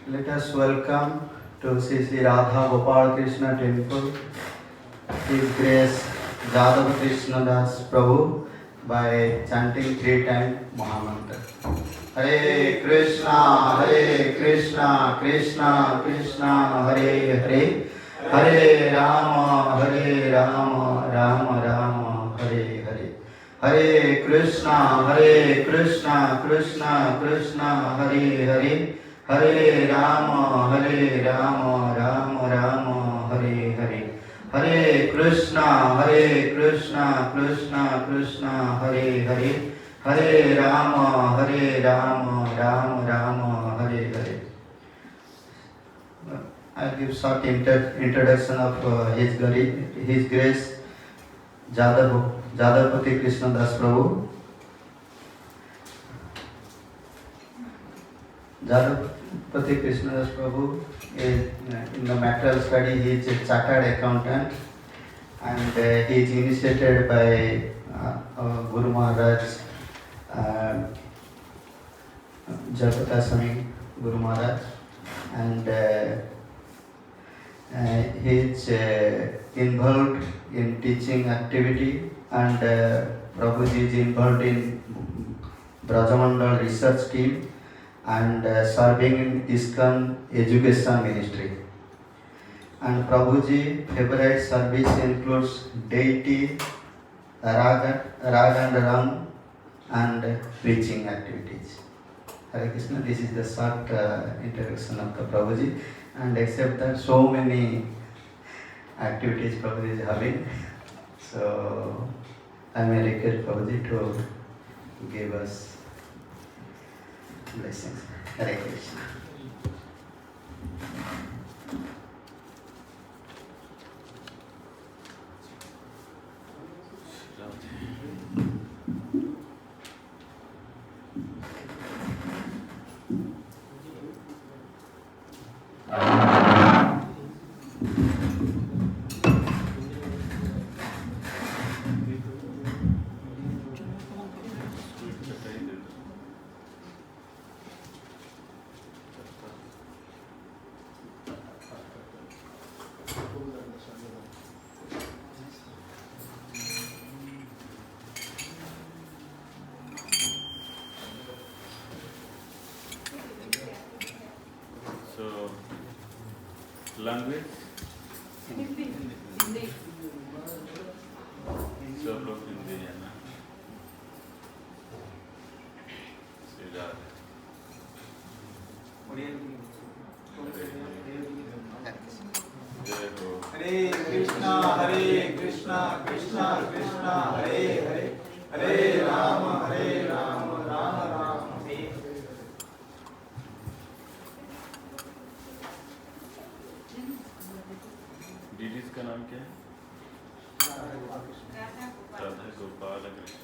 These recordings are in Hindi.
Let us welcome to Sri Radha Gopal Krishna Temple, His Grace Jadava Krishna Das Prabhu by chanting 3 times Mahamantra. Hare Krishna, Krishna Krishna, Hare Hare, Hare Rama, Rama Rama, Hare Hare. Hare Krishna, Krishna Krishna, Hare Hare, Hare Rama, Rama Rama, Hare Hare. Hare Krishna, Krishna Krishna, Hare Hare, Hare Rama, Rama Rama, Hare Hare. I'll give short introduction of His Grace Jadavpati Krishna Das Prabhu. Jadavpati Krishna Das Prabhu is in the material study. He is a chartered accountant, and he is initiated by our Guru Maharaj, Jagata Swami Guru Maharaj, and he is involved in teaching activity, and Prabhuji is involved in Brajamandal research team and serving in ISKCON education ministry. And Prabhuji favorite service includes deity, rag and ram, and preaching activities. Hare Krishna, this is the short introduction of the Prabhuji, and except that so many activities Prabhuji is having, so I may request Prabhuji to give us blessings. Hare Krishna. So, language? Hindi. सब लोग हिंदी है ना? सीधा जय हो। हरे कृष्णा कृष्णा कृष्णा हरे हरे, हरे राम राम राम हरे। डीडीज का नाम क्या है? राधा गोपाल कृष्ण।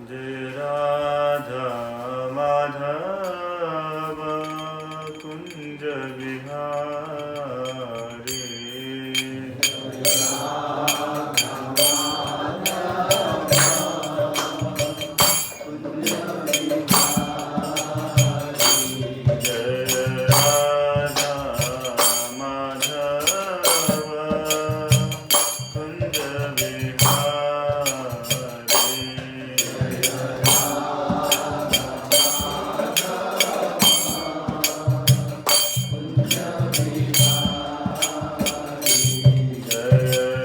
जय राधा माधव कुंज बिहारी। Jai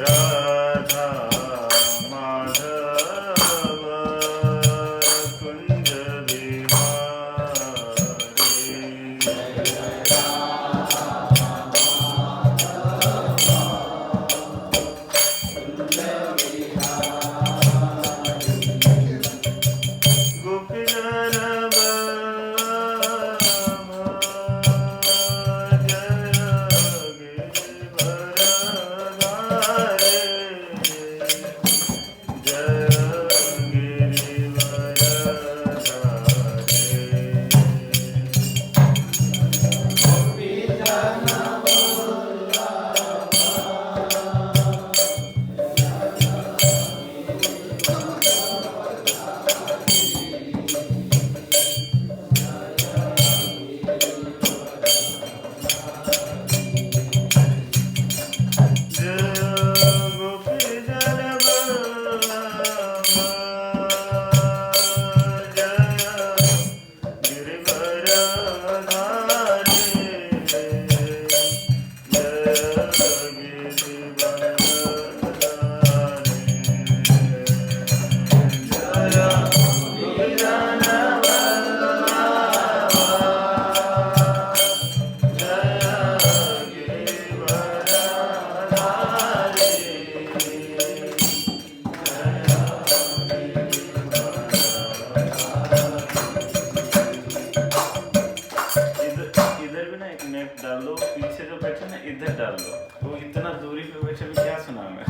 कुछ अभी क्या सुना मैं?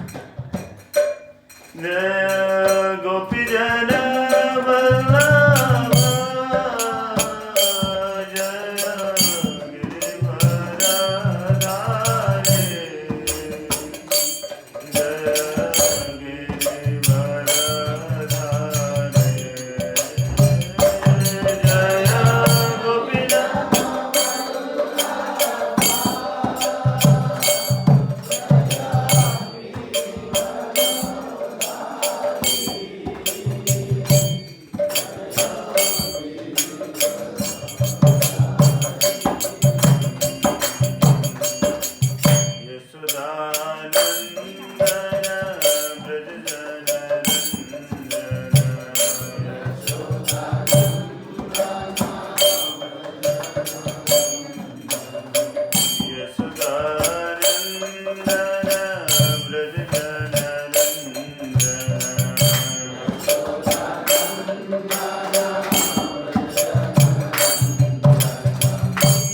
जय गोपी जन वल्लभ जय गिरिवरधारी जय गिरिवरधारी जय गोपी जन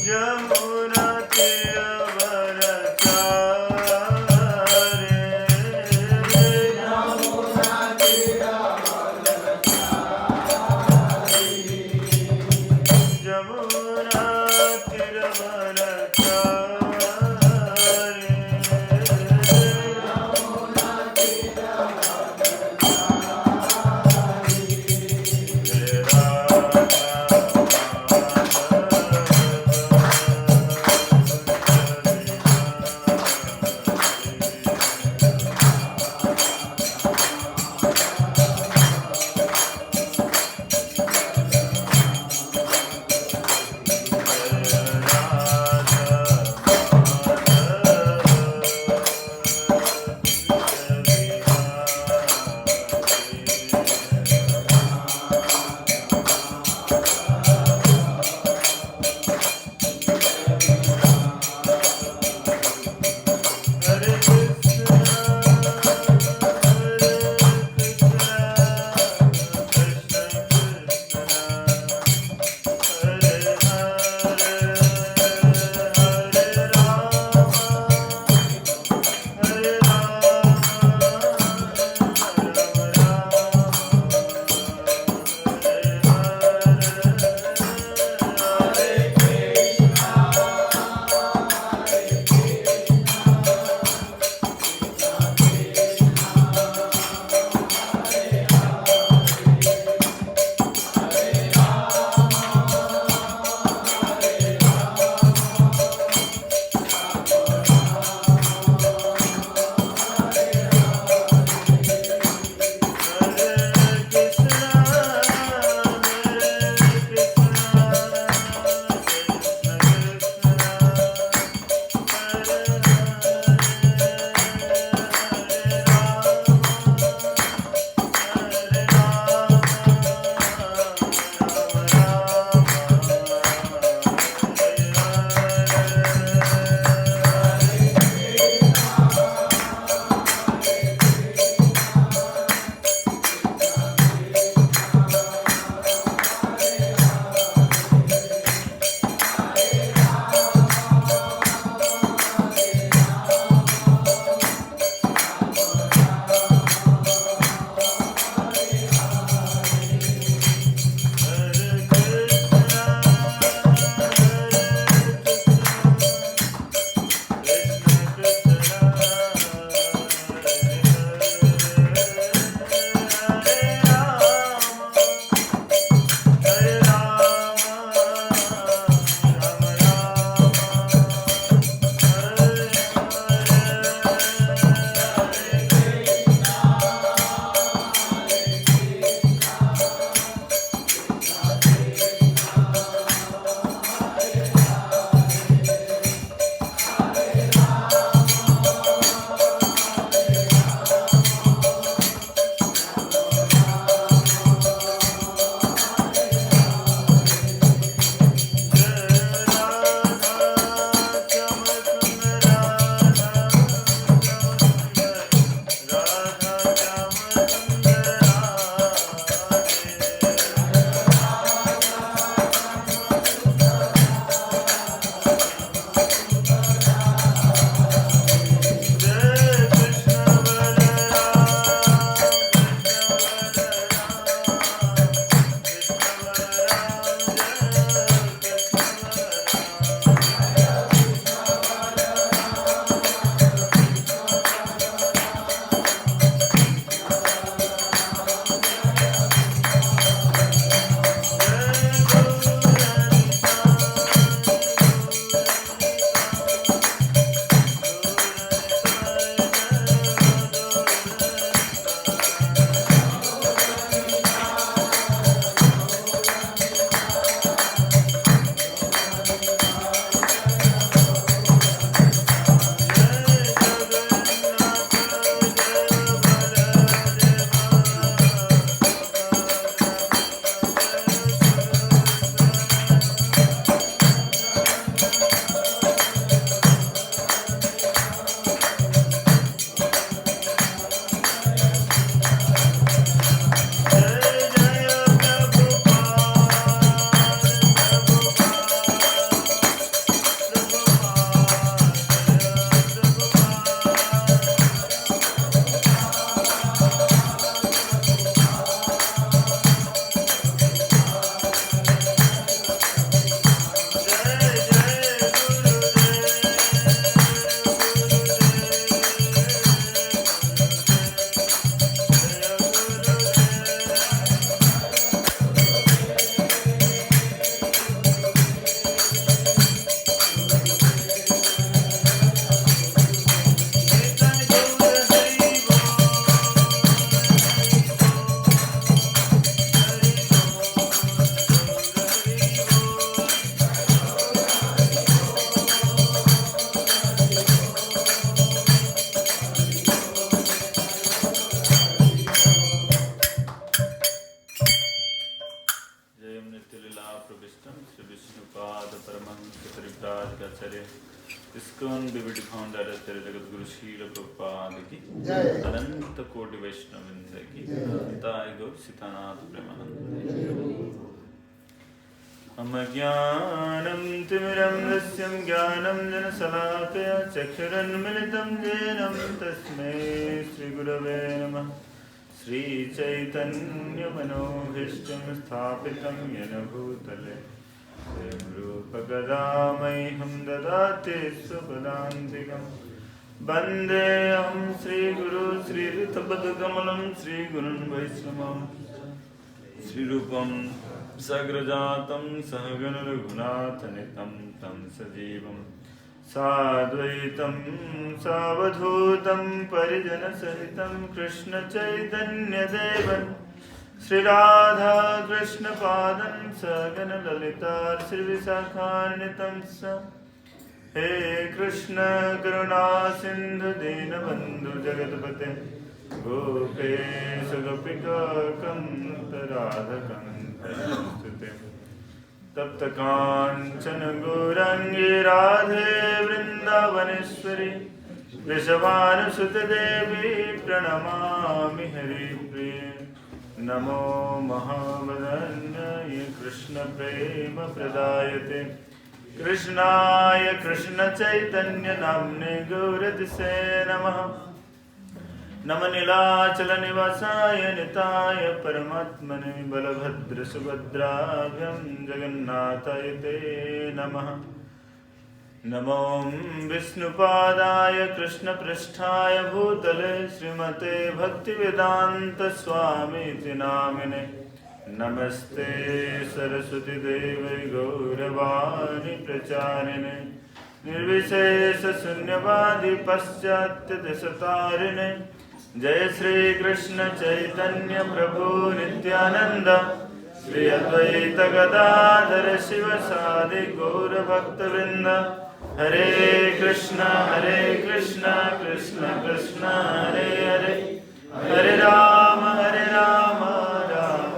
यमुना तीर वर चारे दादा तेरे जगत गुरु शील प्रपाद की जय। अनंत कोटि वैष्णव वृंद की ताई गौर सीतानाथ प्रेमानंद। अमज्ञानं तिमिरन्धस्य ज्ञानञ्जनशलाकया चक्षुरुन्मिलितं येन तस्मै श्रीगुरवे नमः। श्रीचैतन्यमनोभीष्टं स्थापितं येन भूतले स्वयं रूपकदा मह्यं ददाति स्वपदान्तिकम्। वन्देऽहं श्रीगुरु श्रीयुतपदकमलं श्रीगुरुन् वैष्णवम् श्रीरूपं सग्रजातं सहगण रघुनाथनितं तं सजीवं साद्वैतं सावधूतं परिजनसहितं कृष्णचैतन्यदेवं श्रीराधा कृष्णपादं सगण ललिता श्रीविशाखान्वितं स। हे कृष्ण करुणा सिंधु दीनबंधु जगतपते गोपेश गोपिका कांत राधाकांत तप्त कांचन गौरांगी राधे वृंदावनेश्वरी वृषभानुसुत देवी प्रणमामि हरिप्रिये। नमो महावदन्याय कृष्ण प्रेम प्रदायते कृष्णाय कृष्ण चैतन्य नाम्ने गौरतिसे नमः। नम नीलाचल निवासाय निताय परमात्मने बलभद्र सुभद्राभ्यां जगन्नाथाय ते नमः। नमो विष्णुपादाय कृष्णपृष्ठाय भूतले श्रीमते भक्तिवेदांत स्वामीति नामिने। नमस्ते सरस्वती देवै गौरवाणी प्रचारिणे निर्विशेष शून्यवादी पाश्चात्य देशतारिणे। जय श्री कृष्ण चैतन्य प्रभु नित्यानंद श्री अद्वैत गदाधर शिव सादि गौर भक्तवृंद। हरे कृष्ण कृष्ण कृष्ण हरे हरे हरे राम राम राम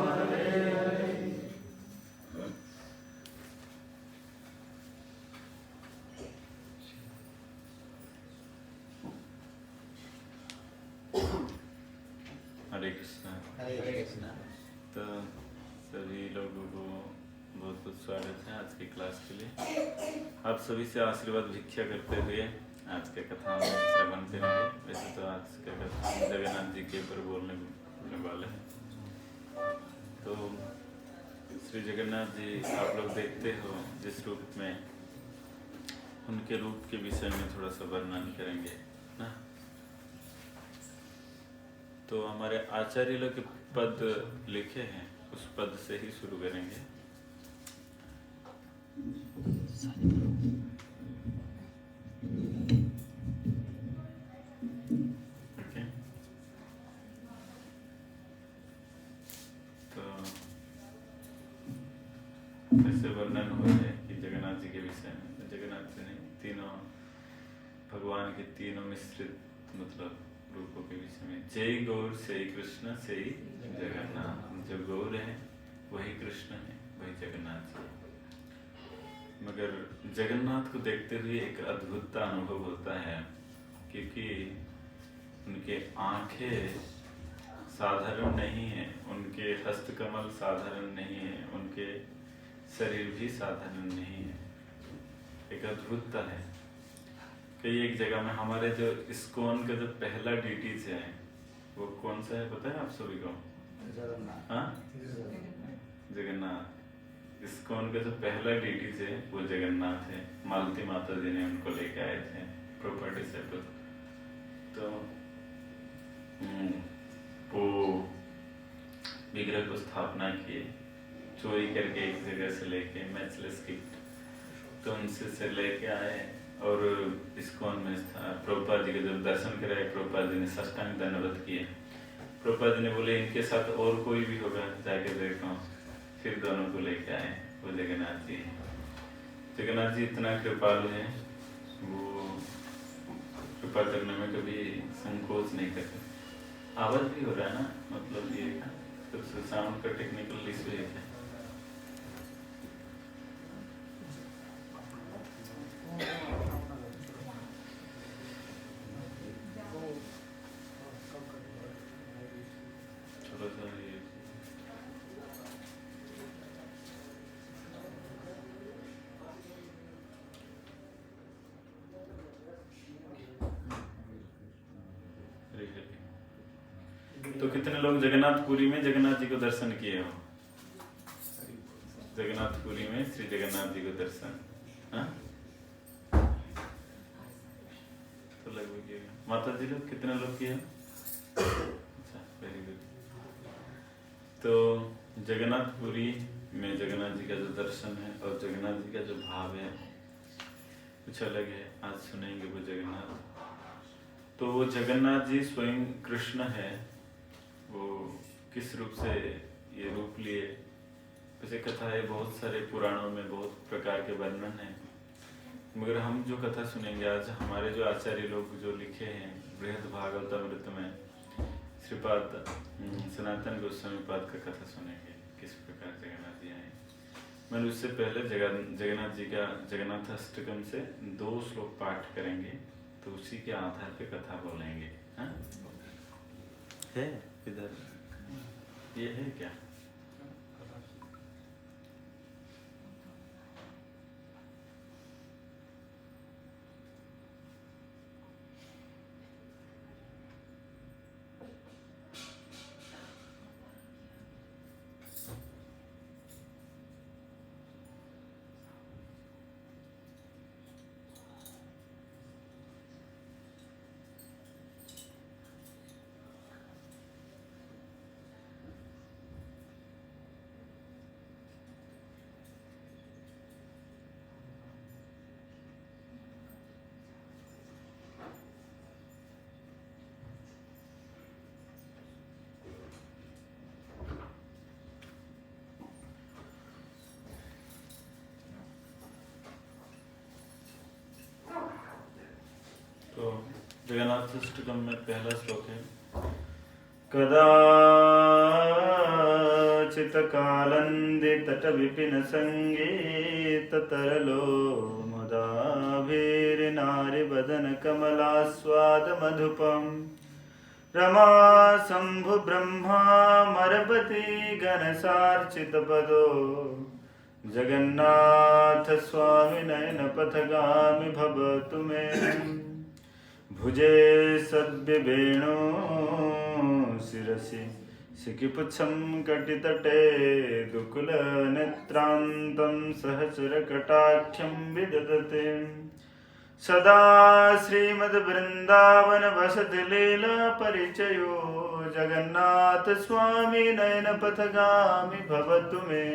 हरे हरे। हरे कृष्ण। तो सभी लोगों को बहुत बहुत स्वागत है आज की क्लास के लिए। आप सभी से आशीर्वाद भिक्षा करते हुए आज के कथा में श्रवण करेंगे। वैसे तो आज का कथा जगन्नाथ जी के ऊपर बोलने वाले हैं। तो श्री जगन्नाथ जी आप लोग देखते हो जिस रूप में, उनके रूप के विषय में थोड़ा सा वर्णन करेंगे ना। तो हमारे आचार्य लोग के पद लिखे हैं, उस पद से ही शुरू करेंगे। ओके, तो ऐसे वर्णन हो है कि जगन्नाथ जी के विषय में, जगन्नाथ जी ने तीनों भगवान के तीनों मिश्रित मतलब रूपों के विषय में। जय गौर से कृष्ण से जगन्नाथ। जो गौर है वही कृष्ण है, वही जगन्नाथ जी। मगर जगन्नाथ को देखते हुए एक अद्भुतता अनुभव होता है, क्योंकि उनके आंखें साधारण नहीं है, उनके हस्तकमल साधारण नहीं है, उनके शरीर भी साधारण नहीं है। एक अद्भुतता है। कई एक जगह में हमारे जो इस्कॉन का जो पहला डीटीज है वो कौन सा है पता है आप सभी को? हाँ, जगन्नाथ। इस्कॉन का जो पहला डीटीज है वो जगन्नाथ है। मालती माता जी ने उनको लेके आए थे प्रॉपर्टी से। तो वो विग्रह को स्थापना किए, चोरी करके एक जगह से लेके मैचलेस गिफ्ट, तो उनसे से लेके आए और इस्कॉन में प्रभुपाद जी के जब दर्शन कराए, प्रभुपाद जी ने साष्टांग दंडवत किए। प्रभुपाद जी ने बोले इनके साथ और कोई भी होगा जाके देखो। फिर दोनों को लेके आए, वो जगन्नाथ जी। जगन्नाथ जी इतना कृपालु हैं, वो कृपा करने में कभी संकोच नहीं करते। आवाज भी हो रहा है ना, मतलब ये तो साउंड का टेक्निकल इशू है। तो कितने लोग जगन्नाथपुरी में जगन्नाथ जी को दर्शन किए हो? जगन्नाथपुरी में श्री जगन्नाथ जी को दर्शन, हाँ? तो लगभग ये माता जी लोग कितने लोग किए? अच्छा, वेरी गुड। तो जगन्नाथपुरी में जगन्नाथ जी का जो दर्शन है और जगन्नाथ जी का जो भाव है कुछ अलग है। आज सुनेंगे वो जगन्नाथ। तो वो जगन्नाथ जी स्वयं कृष्ण है। वो किस रूप से ये रूप लिए, वैसे कथा है बहुत सारे पुराणों में, बहुत प्रकार के वर्णन है। मगर हम जो कथा सुनेंगे आज, हमारे जो आचार्य लोग जो लिखे हैं बृहद भागवतामृत में, श्रीपाद सनातन गोस्वामी पाद का कथा सुनेंगे किस प्रकार जगन्नाथ जी आए। मैंने उससे पहले जगन्नाथ जी का जगन्नाथ अष्टकम से 2 श्लोक पाठ करेंगे, तो उसी के आधार पे कथा बोलेंगे। हाँ? है इधर ये है क्या? तो जगन्नाथ अष्टकम में पहला श्लोक है, कदाचित कालंदे तट विपिन संगीत तरलो मुदाभिर्नारि बदन कमलास्वाद मधुपम रमा शंभु ब्रह्मा मरपति गणसार्चित पदो जगन्नाथ स्वामी नयन पथगामि भवतु मे भुजे सद्विवेणो शिरसि शिखिपुच्छं कटितटे दुकुल नेत्रान्तं सहचरकटाक्षं विदधते सदा श्रीमद्वृन्दावन वसति लीला परिचयो जगन्नाथ स्वामी नयन पथगामि भवतु मे।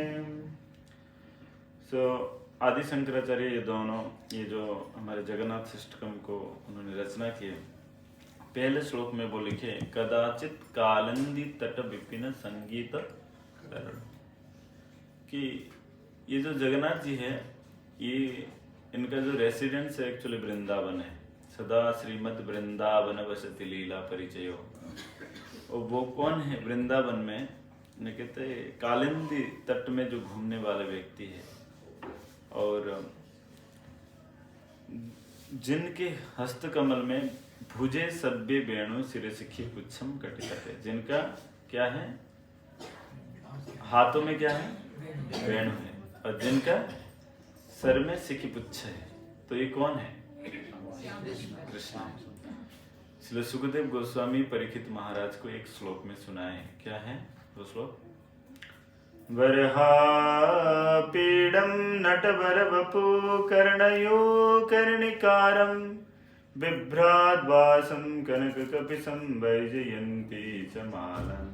आदि शंकराचार्य ये दोनों, ये जो हमारे जगन्नाथ अष्टकम को उन्होंने रचना की, पहले श्लोक में वो लिखे, कदाचित कालिंदी तट विपिन संगीत करण, कि ये जो जगन्नाथ जी है, ये इनका जो रेसिडेंस है एक्चुअली वृंदावन है। सदा श्रीमद वृंदावन वसति लीला परिचयो। और वो कौन है वृंदावन में? कहते कालिंदी तट में जो घूमने वाले व्यक्ति है, और जिनके हस्तकमल में भुजे सब्बे वेणु सिरे सिखी पुच्छम कटितटे, जिनका क्या है? हाथों में क्या है? वेणु है, और जिनका सर में सिखी पुच्छ है। तो ये कौन है? कृष्ण है। इसलिए सुखदेव गोस्वामी परीक्षित महाराज को एक श्लोक में सुनाए। क्या है वो श्लोक? वरहापीडं नटवरवपु कर्णयो कर्णिकारं बिभ्राद्वासं कनककपिशं वैजयन्ती च मालं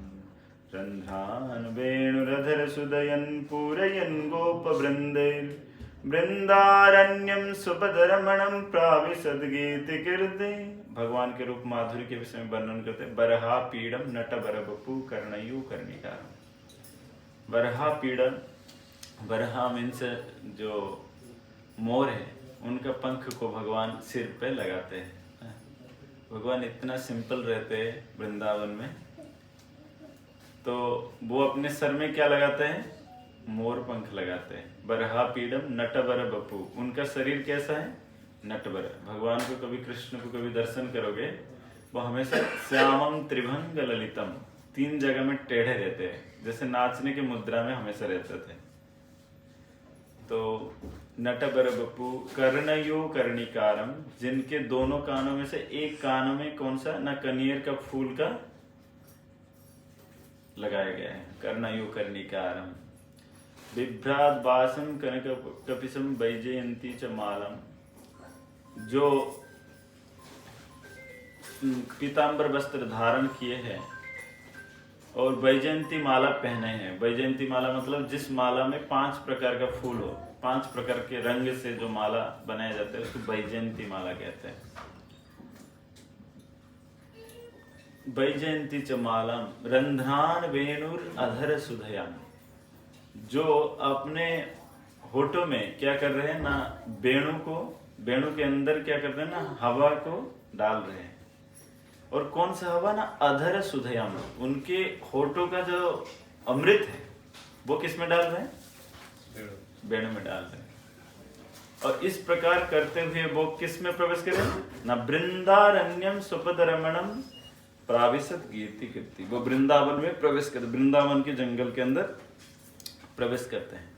रन्ध्रान् वेणुरधरसुदयन् पूरयन् गोपवृन्दैर् वृंदारण्यम सुपदरमणम प्राविशद्गीतिकीर्ति। भगवान के रूप माधुर्य के विषय में वर्णन करते हैं। बरहा पीड़म नट बरबपु कर्णयु कर्णिकारम। बरहा पीड़म, बरहा मीन्स जो मोर है, उनका पंख को भगवान सिर पे लगाते हैं। भगवान इतना सिंपल रहते हैं वृंदावन में, तो वो अपने सर में क्या लगाते हैं? मोर पंख लगाते हैं। बरहा पीड़म नटवर बपू, उनका शरीर कैसा है? नटवर। भगवान को कभी, कृष्ण को कभी दर्शन करोगे, वो हमेशा श्यामम त्रिभंग ललितम, 3 जगह में टेढ़े रहते हैं, जैसे नाचने की मुद्रा में हमेशा रहते थे। तो नटवर बपू कर्णयो कर्णिकारम, जिनके दोनों कानों में से एक कानों में कौन सा? ना कनियर का फूल का लगाया गया है। कर्णयो कर्णिकारम बिभ्रात वासम कनक कपिसम वैजयंती च मालम, जो पीतांबर वस्त्र धारण किए हैं और वैजयंती माला पहने हैं। वैजयंती माला मतलब जिस माला में 5 प्रकार का फूल हो, 5 प्रकार के रंग से जो माला बनाया जाता है उसको वैजयंती माला कहते हैं। वैजयंती च मालम रंध्रान वेणुर अधर सुधयाम, जो अपने होठों में क्या कर रहे हैं ना, वेणु के अंदर क्या कर रहे हैं ना, हवा को डाल रहे हैं। और कौन सा हवा ना, अधर सुधयाम, उनके होठों का जो अमृत है वो किस में डाल रहे हैं, वेणु में डाल रहे हैं। और इस प्रकार करते हुए वो किस में प्रवेश करें ना, वृंदारण्यम सुपद रमणम प्राविशत कीर्ति कीर्ति, वो वृंदावन में प्रवेश करते, वृंदावन के जंगल के अंदर प्रवेश करते हैं।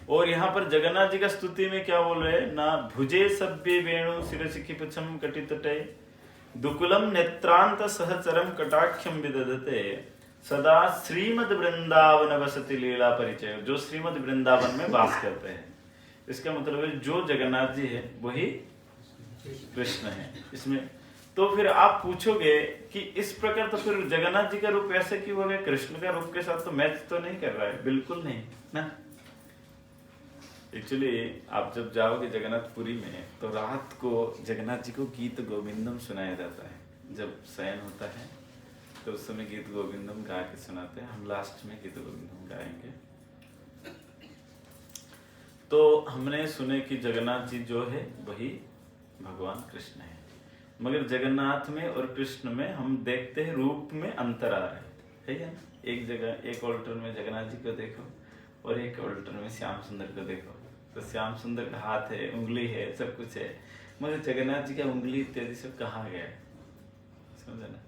और यहाँ पर जगन्नाथ जी का स्तुति में क्या बोल रहे हैं ना, भुजे सभ्य वेणु शिरसिखि पुच्छम कटितटे दुकुलम नेत्रांत सहचरम कटाक्षम विदधते सदा श्रीमद वृंदावन वसति लीला परिचय, जो श्रीमद वृंदावन में वास करते हैं। इसका मतलब है जो जगन्नाथ जी है वही कृष्ण है इसमें। तो फिर आप पूछोगे कि इस प्रकार तो फिर जगन्नाथ जी का रूप ऐसे क्यों हो गया, कृष्ण का रूप के साथ तो मैच तो नहीं कर रहा है, बिल्कुल नहीं ना। एक्चुअली आप जब जाओगे जगन्नाथपुरी में तो रात को जगन्नाथ जी को गीत गोविंदम सुनाया जाता है। जब शयन होता है तो उस समय गीत गोविंदम गा के सुनाते हैं। हम लास्ट में गीत गोविंदम गाएंगे। तो हमने सुने कि जगन्नाथ जी जो है वही भगवान कृष्ण है, मगर जगन्नाथ में और कृष्ण में हम देखते हैं रूप में अंतर आ रहा है ना। एक जगह एक ऑल्टर में जगन्नाथ जी को देखो और एक ऑल्टर में श्याम सुंदर को देखो, तो श्याम सुंदर का हाथ है, उंगली है, सब कुछ है, मगर जगन्नाथ जी का उंगली इत्यादि सब कहाँ गया, समझे ना।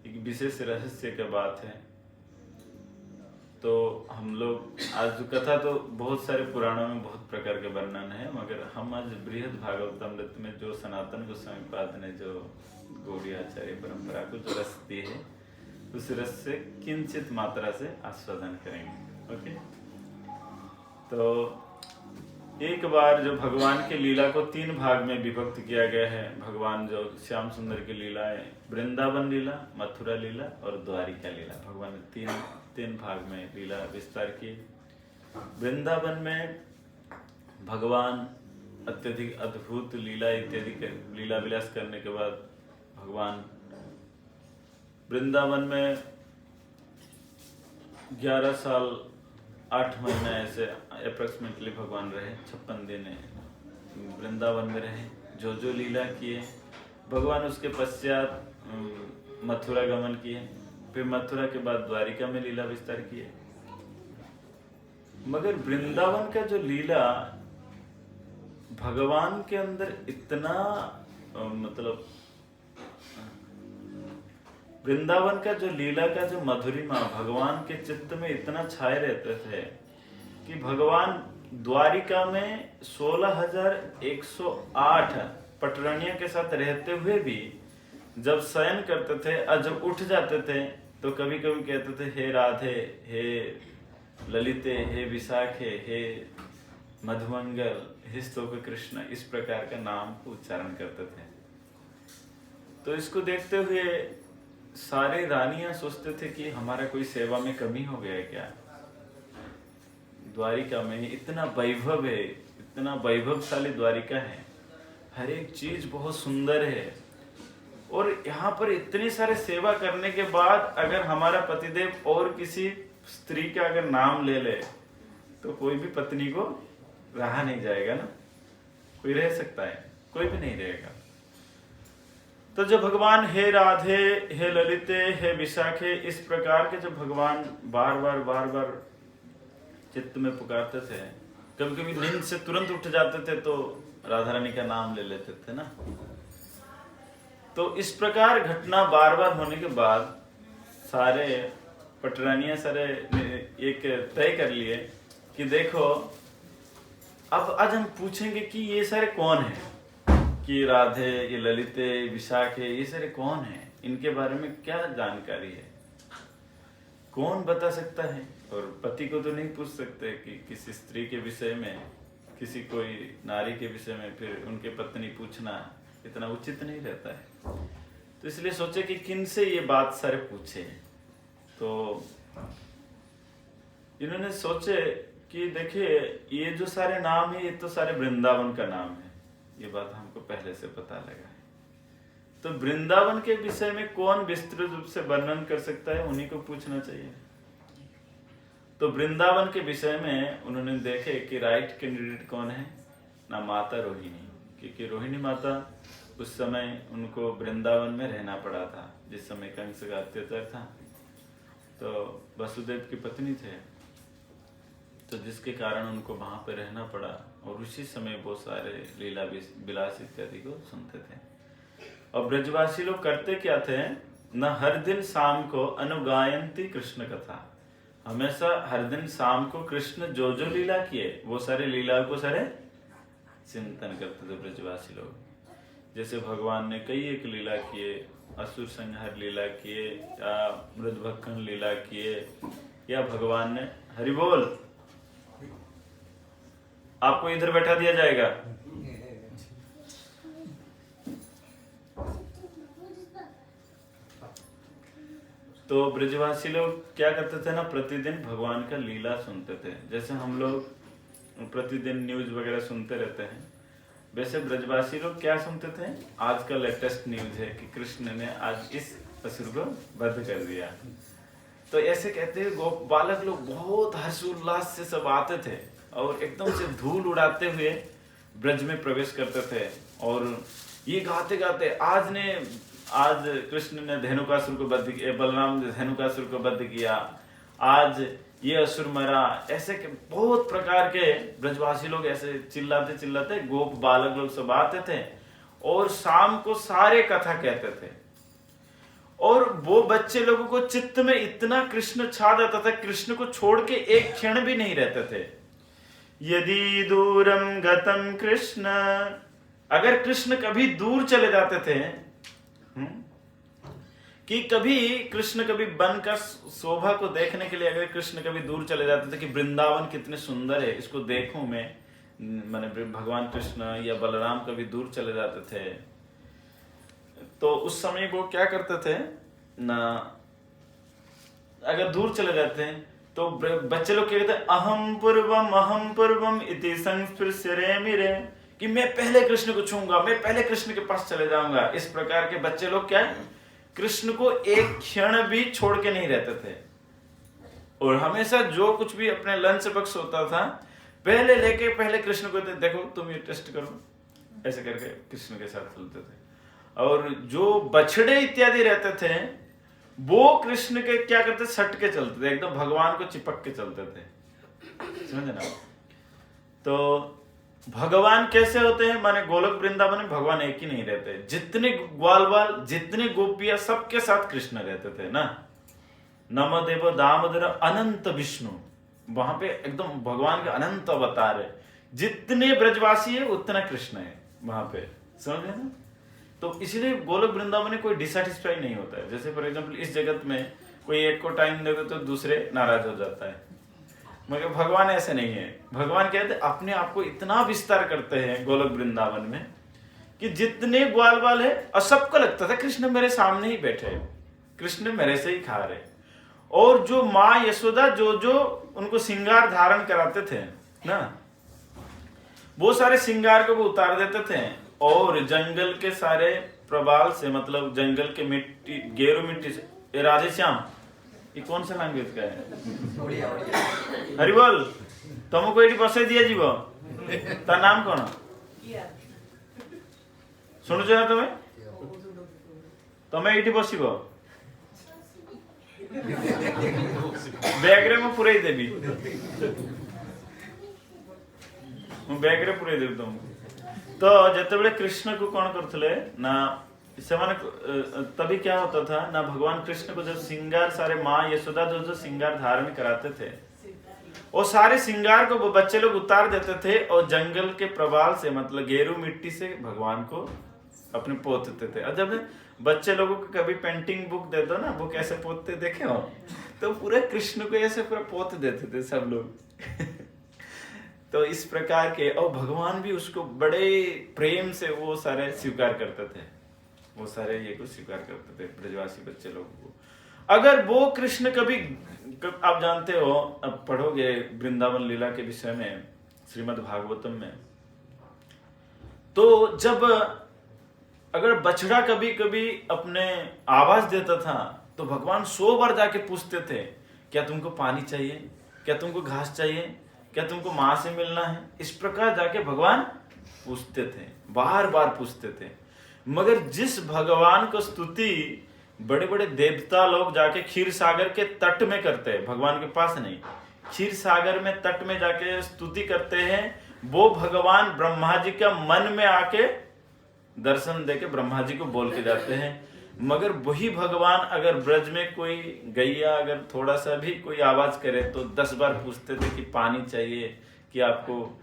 एक विशेष रहस्य की बात है। तो हम लोग आज जो कथा, तो बहुत सारे पुराणों में बहुत प्रकार के वर्णन है, मगर हम आज बृहद भागवतामृत में जो सनातन गोस्वामी पाद ने जो गौड़ी आचार्य परंपरा को जो रस दी है, उस रस से किंचित मात्रा से आस्वादन करेंगे। ओके, तो एक बार जो भगवान की लीला को 3 भाग में विभक्त किया गया है। भगवान जो श्याम सुंदर की लीला है, वृंदावन लीला, मथुरा लीला और द्वारिका लीला, भगवान ने तीन भाग में लीला विस्तार की। वृंदावन में भगवान अत्यधिक अद्भुत लीला इत्यादि लीला विलास करने के बाद भगवान वृंदावन में 11 साल 8 महीना ऐसे अप्रोक्सीमेटली भगवान रहे। 56 दिन वृंदावन में रहे, जो जो लीला किए भगवान। उसके पश्चात मथुरा गमन किए, फिर मथुरा के बाद द्वारिका में लीला विस्तार किए। मगर वृंदावन का जो लीला, भगवान के अंदर इतना मतलब वृंदावन का जो लीला का जो मधुरिमा भगवान के चित्त में इतना छाए रहते थे कि भगवान द्वारिका में 16,108 पटरानियों के साथ रहते हुए भी जब शयन करते थे और जब उठ जाते थे तो कभी कभी कहते थे हे राधे, हे ललिते, हे विशाखे, हे मधुमंगल, हे स्तोक कृष्ण, इस प्रकार का नाम को उच्चारण करते थे। तो इसको देखते हुए सारे रानियां सोचते थे कि हमारा कोई सेवा में कमी हो गया है क्या। द्वारिका में इतना वैभव है, इतना वैभवशाली द्वारिका है, हर एक चीज बहुत सुंदर है, और यहाँ पर इतनी सारे सेवा करने के बाद अगर हमारा पतिदेव और किसी स्त्री का अगर नाम ले ले तो कोई भी पत्नी को रहा नहीं जाएगा ना। कोई रह सकता है? कोई भी नहीं रहेगा। तो जब भगवान हे राधे, हे ललिते, हे विशाखे, इस प्रकार के जब भगवान बार बार चित्त में पुकारते थे, कभी कभी नींद से तुरंत उठ जाते थे तो राधा रानी का नाम ले लेते थे ना। तो इस प्रकार घटना बार बार होने के बाद सारे पटरानियां सारे एक तय कर लिए कि देखो अब आज हम पूछेंगे कि ये सारे कौन हैं, कि राधे, ये ललिते, विशाखे, ये सारे कौन हैं, इनके बारे में क्या जानकारी है। कौन बता सकता है? और पति को तो नहीं पूछ सकते कि किसी स्त्री के विषय में, किसी कोई नारी के विषय में फिर उनके पत्नी पूछना इतना उचित नहीं रहता है। तो इसलिए सोचे कि किन से ये बात सारे पूछे। तो इन्होंने सोचे कि देखिए ये जो सारे नाम है ये तो सारे वृंदावन का नाम है, ये बात हमको पहले से पता लगा है। तो वृंदावन के विषय में कौन विस्तृत रूप से वर्णन कर सकता है, उन्हीं को पूछना चाहिए। तो वृंदावन के विषय में उन्होंने देखे कि राइट कैंडिडेट कौन है ना, माता रोहिणी, क्योंकि रोहिणी माता उस समय उनको वृंदावन में रहना पड़ा था जिस समय कंस का अत्याचार था। तो वसुदेव की पत्नी थे, तो जिसके कारण उनको वहां पे रहना पड़ा और उसी समय वो सारे लीला विलास इत्यादि को सुनते थे। और ब्रजवासी लोग करते क्या थे न, हर दिन शाम को अनुगायंती कृष्ण कथा, हमेशा हर दिन शाम को कृष्ण जो जो लीला किए वो सारे लीला को सारे चिंतन करते थे ब्रजवासी लोग। जैसे भगवान ने कई एक लीला किए, असुर संहार लीला किए या मृदभक्षण लीला किए, या भगवान ने हरि बोल, आपको इधर बैठा दिया जाएगा। तो ब्रजवासी लोग क्या करते थे ना, प्रतिदिन भगवान का लीला सुनते थे। जैसे हम लोग प्रतिदिन न्यूज वगैरह सुनते रहते हैं, वैसे ब्रजवासी लोग क्या सुनते थे, आज का लेटेस्ट न्यूज है कि कृष्ण ने आज इस असुर को वध कर दिया। तो ऐसे कहते हैं बालक लोग बहुत हर्षोल्लास से सब आते थे और एकदम से धूल उड़ाते हुए ब्रज में प्रवेश करते थे और ये गाते गाते आज कृष्ण ने धेनुकासुर को वध किया, बलराम ने धेनुकासुर को वध किया, आज ये असुर मरा, ऐसे के बहुत प्रकार के ब्रजवासी लोग ऐसे चिल्लाते चिल्लाते गोप बालक लोग सब आते थे और शाम को सारे कथा कहते थे। और वो बच्चे लोगों को चित्त में इतना कृष्ण छा जाता था, कृष्ण को छोड़ के एक क्षण भी नहीं रहते थे। यदि दूरम गतम कृष्ण, अगर कृष्ण कभी दूर चले जाते थे, कि कभी कृष्ण कभी वन का शोभा को देखने के लिए अगर कृष्ण कभी दूर चले जाते थे कि वृंदावन कितने सुंदर है इसको देखूं मैं, माने भगवान कृष्ण या बलराम कभी दूर चले जाते थे, तो उस समय वो क्या करते थे ना, अगर दूर चले जाते हैं तो बच्चे लोग क्या कहते हैं, अहम पूर्वम इति संस्पृश्य मिरे, कि मैं पहले कृष्ण को छूंगा, मैं पहले कृष्ण के पास चले जाऊंगा। इस प्रकार के बच्चे लोग क्या है, कृष्ण को एक क्षण भी छोड़ के नहीं रहते थे और हमेशा जो कुछ भी अपने लंच बक्स होता था पहले लेके पहले कृष्ण को देखो तुम ये टेस्ट करो, ऐसे करके कृष्ण के साथ चलते थे। और जो बछड़े इत्यादि रहते थे वो कृष्ण के क्या करते, सट के चलते थे, एकदम भगवान को चिपक के चलते थे, समझे ना। तो भगवान कैसे होते हैं, माने गोलोक वृंदावन में भगवान एक ही नहीं रहते, जितने ग्वाल बाल जितने गोपियां सबके साथ कृष्ण रहते थे ना। नमदेव दामोदर अनंत विष्णु, वहां पे एकदम भगवान के अनंत अवतार है, जितने ब्रजवासी है उतना कृष्ण है वहां पे, समझ गए ना। तो इसलिए गोलोक वृंदावन में कोई डिसैटिस्फाई नहीं होता है। जैसे फॉर एग्जाम्पल इस जगत में कोई एक को टाइम देते तो दूसरे नाराज हो जाता है, मगर भगवान ऐसे नहीं है। भगवान कहते अपने आप को इतना विस्तार करते हैं गोलोक वृंदावन में कि जितने ग्वाल बाल है और सबको लगता था कृष्ण मेरे सामने ही बैठे, कृष्ण मेरे से ही खा रहे। और जो माँ यशोदा जो उनको श्रृंगार धारण कराते थे ना, वो सारे श्रृंगार को वो उतार देते थे और जंगल के सारे प्रबाल से, मतलब जंगल के मिट्टी, गेरू मिट्टी से, ये राधेश्याम ये कौन सा लैंग्वेज का है, हरि बोल, तुमको ये बसे दिया जीव, तार नाम कौन शुणुच ना तुम्हें, तुम्हें ये बसब बैग रे मु पुरई देबी, बैग रे पुरई देबी तुमको। तो जितेबले कृष्ण को कौन करते ना, तभी क्या होता था ना, भगवान कृष्ण को जब श्रृंगार सारे माँ यशोदा जो श्रृंगार धारण कराते थे और सारे श्रृंगार को वो बच्चे लोग उतार देते थे और जंगल के प्रवाल से, मतलब गेरू मिट्टी से भगवान को अपने पोतते थे। और जब बच्चे लोगों को कभी पेंटिंग बुक दे दो ना, वो कैसे पोतते देखे हो, तो पूरे कृष्ण को ऐसे पूरा पोत देते थे सब लोग। तो इस प्रकार के, और भगवान भी उसको बड़े प्रेम से वो सारे स्वीकार करते थे, वो सारे ये को स्वीकार करते थे ब्रजवासी बच्चे लोगों को। अगर वो कृष्ण कभी, आप जानते हो, अब पढ़ोगे वृंदावन लीला के विषय में श्रीमद् भागवतम में, तो जब अगर बछड़ा कभी कभी अपने आवाज देता था तो भगवान 100 बार जाके पूछते थे, क्या तुमको पानी चाहिए, क्या तुमको घास चाहिए, क्या तुमको माँ से मिलना है। इस प्रकार जाके भगवान पूछते थे, बार बार पूछते थे। मगर जिस भगवान को स्तुति बड़े बड़े देवता लोग जाके क्षीर सागर के तट में करते हैं, भगवान के पास नहीं, क्षीर सागर में तट में जाके स्तुति करते हैं, वो भगवान ब्रह्मा जी का मन में आके दर्शन देके ब्रह्मा जी को बोल के जाते हैं। मगर वही भगवान अगर ब्रज में कोई गैया अगर थोड़ा सा भी कोई आवाज करे तो 10 बार पूछते थे कि पानी चाहिए, कि आपको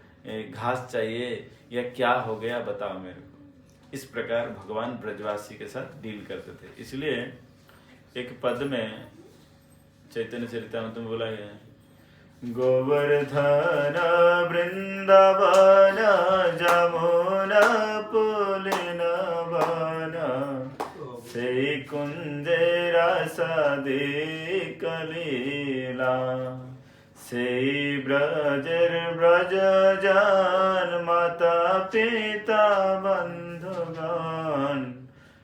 घास चाहिए, या क्या हो गया बताओ मेरे को। इस प्रकार भगवान ब्रजवासी के साथ डील करते थे। इसलिए एक पद में चैतन्य चरितामृत में बोला गया, गोवर्धन वृंदावन जमुना पुलिन वन से कुंजे रसदे कलीला से ब्रजर ब्रज जान माता पिता बंधुगण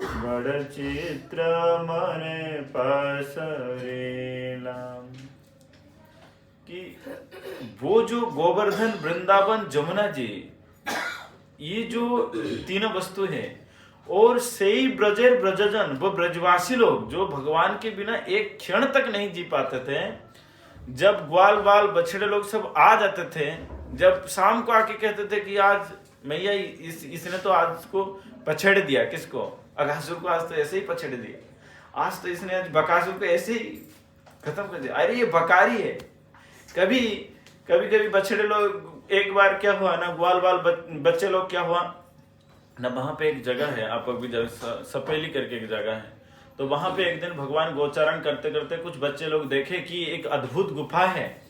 बड़ चित्र मने पसरेला। कि वो जो गोवर्धन वृंदावन जमुना जी, ये जो तीनों वस्तु है, और सही ब्रजेर ब्रजजन, वो ब्रजवासी लोग जो भगवान के बिना एक क्षण तक नहीं जी पाते थे। जब ग्वाल बाल बछड़े लोग सब आ जाते थे, जब शाम को आके कहते थे कि आज मैया इसने तो आज को पछेड़ दिया, किसको, अघासुर को आज तो ऐसे ही पछेड़ दिया, आज तो इसने आज बकासुर को ऐसे ही खत्म कर दिया, अरे ये बकारी है। कभी बछड़े लोग, एक बार क्या हुआ ना, ग्वाल बाल बच्चे लोग क्या हुआ ना, वहां पे एक जगह है, आप अभी सपेली करके एक जगह है, तो वहां पे एक दिन भगवान गोचारण करते करते कुछ बच्चे लोग देखे कि एक अद्भुत गुफा है,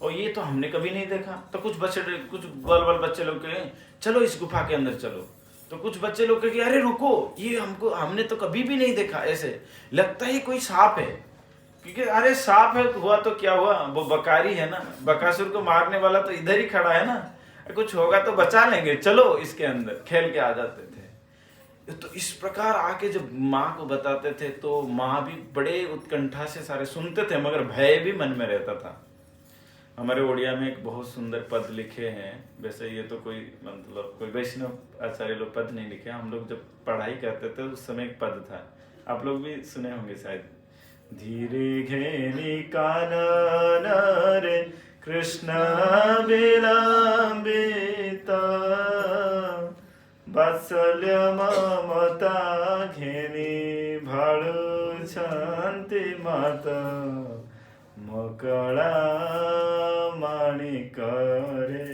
और ये तो हमने कभी नहीं देखा। तो कुछ ग्वाल बाल बच्चे लोग कहे चलो इस गुफा के अंदर चलो। तो कुछ बच्चे लोग कहे अरे रुको, ये हमने तो कभी भी नहीं देखा, ऐसे लगता है कोई सांप है। क्योंकि अरे सांप है हुआ तो क्या हुआ, वो बकारी है ना, बकासुर को मारने वाला तो इधर ही खड़ा है ना, कुछ होगा तो बचा लेंगे, चलो इसके अंदर, खेल के आ जाते थे। तो इस प्रकार आके जब माँ को बताते थे तो माँ भी बड़े उत्कंठा से सारे सुनते थे, मगर भय भी मन में रहता था। हमारे ओडिया में एक बहुत सुंदर पद लिखे हैं, वैसे ये तो कोई मतलब कोई वैष्णव आचार्य लोग पद नहीं लिखे, हम लोग जब पढ़ाई करते थे उस समय एक पद था, आप लोग भी सुने होंगे शायद। धीरे घेनी कानन रे कृष्ण विलंबिता वात्सल्य ममता घेनी भाळू शांति माता मकड़ा माणिक रे।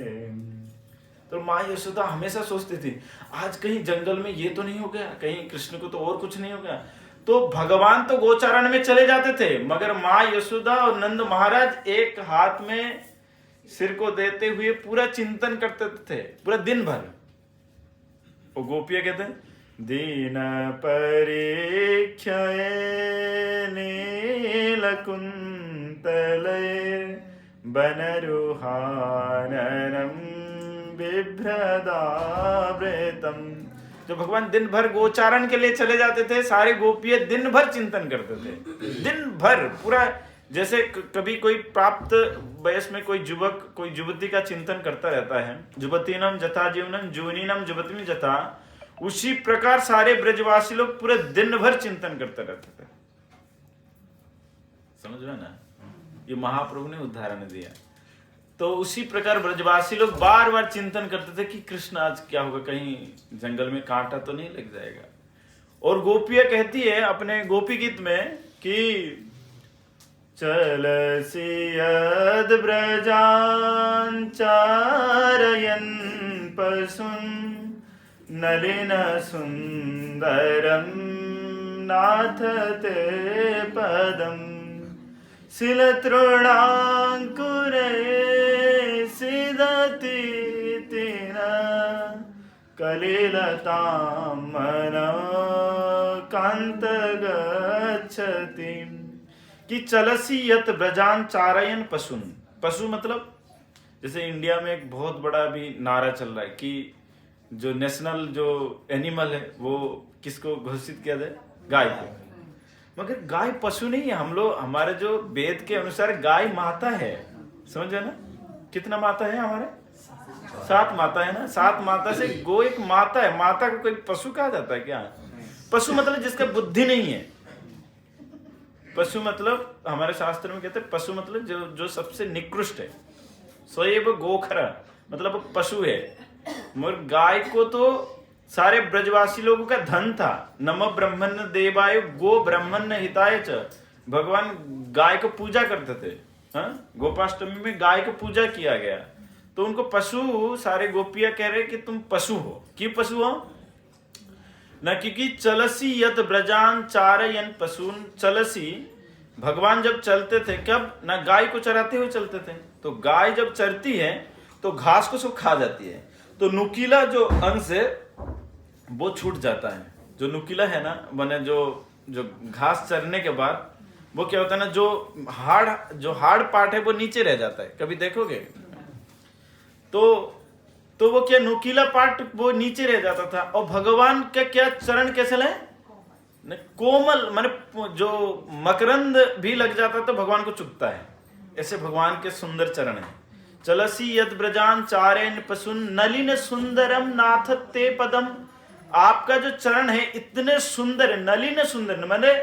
तो माँ यशोदा हमेशा सोचती थी आज कहीं जंगल में ये तो नहीं हो गया, कहीं कृष्ण को तो और कुछ नहीं हो गया। तो भगवान तो गोचारण में चले जाते थे, मगर माँ यशोदा और नंद महाराज एक हाथ में सिर को देते हुए पूरा चिंतन करते थे, पूरा दिन भर। वो गोपियां कहते हैं दीन परीक्षये नीलकुंतले बनरुहाननम बिभ्रदावृतम। जो भगवान दिन भर गोचारण के लिए चले जाते थे, सारे गोपियां दिन भर चिंतन करते थे, दिन भर पूरा। जैसे कभी कोई प्राप्त वयस में कोई युवक कोई युवती का चिंतन करता रहता है, युवतीनम जथा जीवनम जुवनीनम युवती जथा, उसी प्रकार सारे ब्रजवासी लोग पूरे दिन भर चिंतन करते रहते थे। समझ रहे ना, ये महाप्रभु ने उदाहरण दिया। तो उसी प्रकार ब्रजवासी लोग बार बार चिंतन करते थे कि कृष्ण आज क्या होगा, कहीं जंगल में कांटा तो नहीं लग जाएगा। और गोपियां कहती है अपने गोपी गीत में कि चलसियद ब्रजान चारयन पशुन नलिन सुंदरम नाथ ते पदम शिलतृणाङ्कुरे सिदति तेन कलिलतां मनः कान्तगच्छति। कि चलसी यत ब्रजान चारयन पशुन। पशु मतलब जैसे इंडिया में एक बहुत बड़ा भी नारा चल रहा है कि जो नेशनल जो एनिमल है वो किसको घोषित किया जाए, गाय को। मगर गाय पशु नहीं है। हम लोग हमारे जो वेद के अनुसार गाय माता है, समझे ना। कितना माता है हमारे? 7 माता है ना। 7 माता से गो एक माता है। माता को कोई पशु कहा जाता है क्या? पशु मतलब जिसका बुद्धि नहीं है। पशु मतलब हमारे शास्त्र में कहते हैं पशु मतलब जो सबसे निकृष्ट है। स्वयं गोखरा मतलब पशु है। मगर गाय को तो सारे ब्रजवासी लोगों का धन था। नमो ब्रह्मण्य देवाय गो ब्रह्मण्य हिताय च। भगवान गाय को पूजा करते थे। गोपाष्टमी में गाय को पूजा किया गया, तो उनको पशु सारे गोपियां कह रहे कि तुम पशु हो। क्यों पशु हो? न क्योंकि चलसी यत ब्रजान चारयन पशुन। चलसी भगवान जब चलते थे, कब? ना गाय को चराते हुए चलते थे। तो गाय जब चरती है तो घास को सब खा जाती है, तो नुकीला जो अंश है वो छूट जाता है। जो नुकीला है ना, माने जो घास चरने के बाद वो क्या होता है ना, जो हार्ड पार्ट है वो नीचे रह जाता है। कभी देखोगे तो वो क्या नुकीला पार्ट वो नीचे रह जाता था। और भगवान का क्या चरण कैसे है, कोमल, माने जो मकरंद भी लग जाता तो भगवान को चुभता है। ऐसे भगवान के सुंदर चरण है। चलसी यद ब्रजान चारेन पशुन नलिन सुंदरम नाथ ते पदम। आपका जो चरण है इतने सुंदर है। नलिन सुंदर माने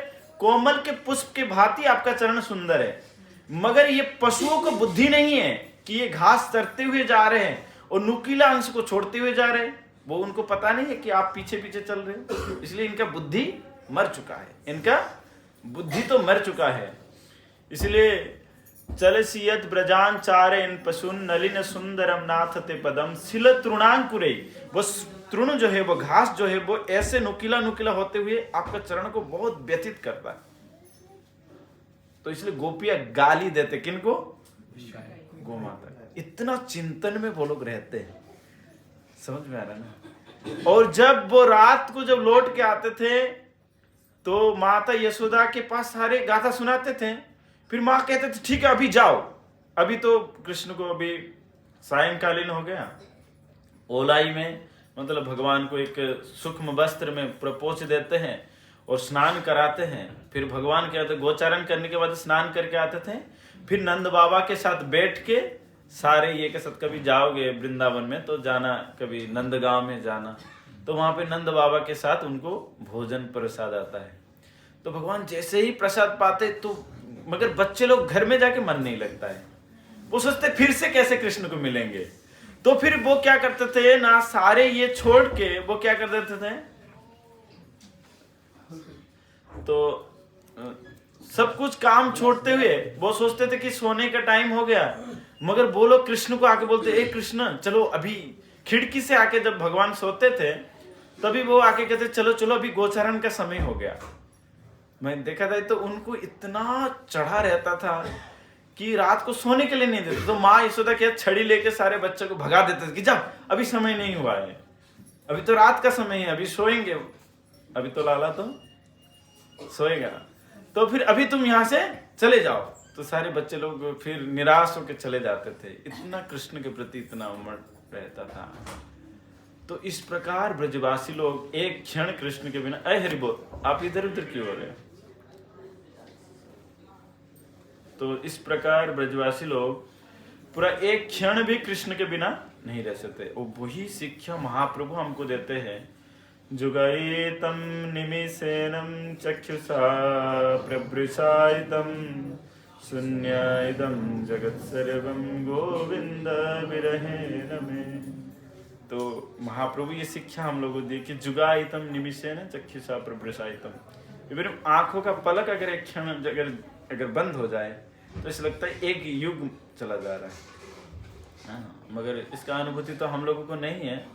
कोमल के पुष्प के भांति आपका चरण सुंदर है। मगर ये पशुओं को बुद्धि नहीं है कि ये घास चरते हुए जा रहे हैं और नुकीला अंश को छोड़ते हुए जा रहे हैं। वो उनको पता नहीं है कि आप पीछे पीछे चल रहे हो, इसलिए इनका बुद्धि मर चुका है। इनका बुद्धि तो मर चुका है। इसलिए चलसियत ब्रजान चारेन पशुन नलिन सुंदरम नाथ ते पदम शिल तृणांकुरे। वो तृण जो है, वो घास जो है, वो ऐसे नुकीला नुकीला होते हुए आपका चरण को बहुत व्यथित करता है। तो इसलिए गोपियां गाली देते किनको? गो माता। इतना चिंतन में वो लोग रहते हैं, समझ में आ रहा ना। और जब वो रात को जब लौट के आते थे तो माता यशोदा के पास सारे गाथा सुनाते थे। फिर माँ कहते थे ठीक है अभी जाओ। अभी तो कृष्ण को अभी सायंकालीन हो गया। ओलाई में मतलब भगवान को एक सूक्ष्म वस्त्र में प्रपोच देते हैं और स्नान कराते हैं। फिर भगवान क्या होते, गोचारण करने के बाद स्नान करके आते थे। फिर नंद बाबा के साथ बैठ के सारे ये के साथ कभी जाओगे वृंदावन में तो जाना, कभी नंदगांव में जाना, तो वहां पे नंद बाबा के साथ उनको भोजन प्रसाद आता है। तो भगवान जैसे ही प्रसाद पाते तो, मगर बच्चे लोग घर में जाके मन नहीं लगता है। वो सोचते फिर से कैसे कृष्ण को मिलेंगे। तो फिर वो क्या करते थे ना, सारे ये छोड़ के वो क्या कर देते थे, तो सब कुछ काम छोड़ते हुए वो सोचते थे कि सोने का टाइम हो गया। मगर वो लोग कृष्ण को आके बोलते ए कृष्ण चलो अभी। खिड़की से आके जब भगवान सोते थे तभी वो आके कहते चलो चलो अभी गोचारण का समय हो गया। मैं देखा था तो उनको इतना चढ़ा रहता था कि रात को सोने के लिए नहीं देते। तो माँ यशोदा क्या छड़ी लेके सारे बच्चों को भगा देते थे कि जाओ अभी समय नहीं हुआ है, अभी तो रात का समय है, अभी सोएंगे, अभी तो लाला तो सोएगा, तो फिर अभी तुम यहाँ से चले जाओ। तो सारे बच्चे लोग फिर निराश होकर चले जाते थे। इतना कृष्ण के प्रति इतना उमड़ रहता था। तो इस प्रकार ब्रजवासी लोग एक क्षण कृष्ण के बिना, अरे हरि बोल, आप इधर उधर क्यों हो रहे हो? तो इस प्रकार ब्रजवासी लोग पूरा एक क्षण भी कृष्ण के बिना नहीं रह सकते। और वही शिक्षा महाप्रभु हमको देते हैं। जुगैतम निमिषेनम चक्षुषा प्रवृषायितम शून्यायिदम जगत सर्वम गोविंद विरहेण में। तो महाप्रभु ये शिक्षा हम लोगों को दी कि जुगायितम निमिषेन चक्षुषा प्रवृषायितम। आंखों का पलक अगर एक क्षण अगर बंद हो जाए तो ऐसा लगता है एक युग चला जा रहा है। मगर इसका अनुभूति तो हम लोगों को नहीं है।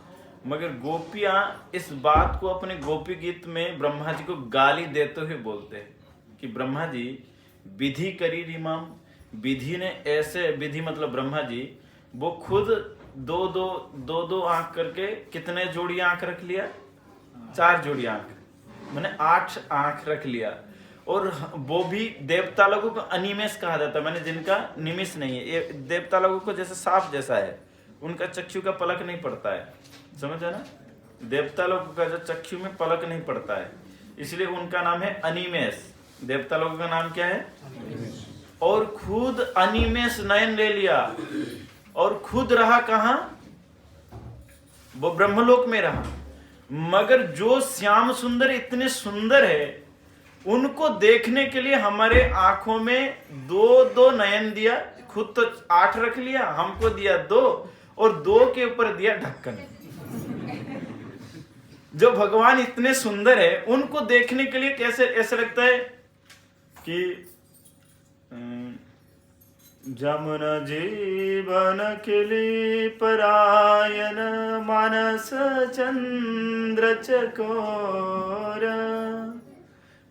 मगर गोपियां इस बात को अपने गोपी गीत में ब्रह्मा जी को गाली देते हुए बोलते हैं कि ब्रह्मा जी विधि करी रिमाम, विधि ने ऐसे, विधि मतलब ब्रह्मा जी, वो खुद दो आंख करके कितने जोड़ी आंख रख लिया? 4 जोड़ी आंख, मैंने 8 आंख रख लिया। और वो भी देवता लोगों को अनिमेष कहा जाता है, मैंने जिनका निमिष नहीं है। ये देवता लोगों को जैसे सांप जैसा है, उनका चक्षु का पलक नहीं पड़ता है, समझे ना? देवता लोगों का जो चक्षु में पलक नहीं पड़ता है, इसलिए उनका नाम है अनिमेष। देवता लोगों का नाम क्या है? और खुद अनिमेष नयन ले लिया और खुद रहा कहां? वो ब्रह्मलोक में रहा। मगर जो श्याम सुंदर इतने सुंदर है, उनको देखने के लिए हमारे आंखों में 2 नयन दिया। खुद तो 8 रख लिया, हमको दिया 2, और 2 के ऊपर दिया ढक्कन। जो भगवान इतने सुंदर है, उनको देखने के लिए कैसे ऐसा लगता है कि जमुना जीवन किली परायण मानस चंद्र चकोर,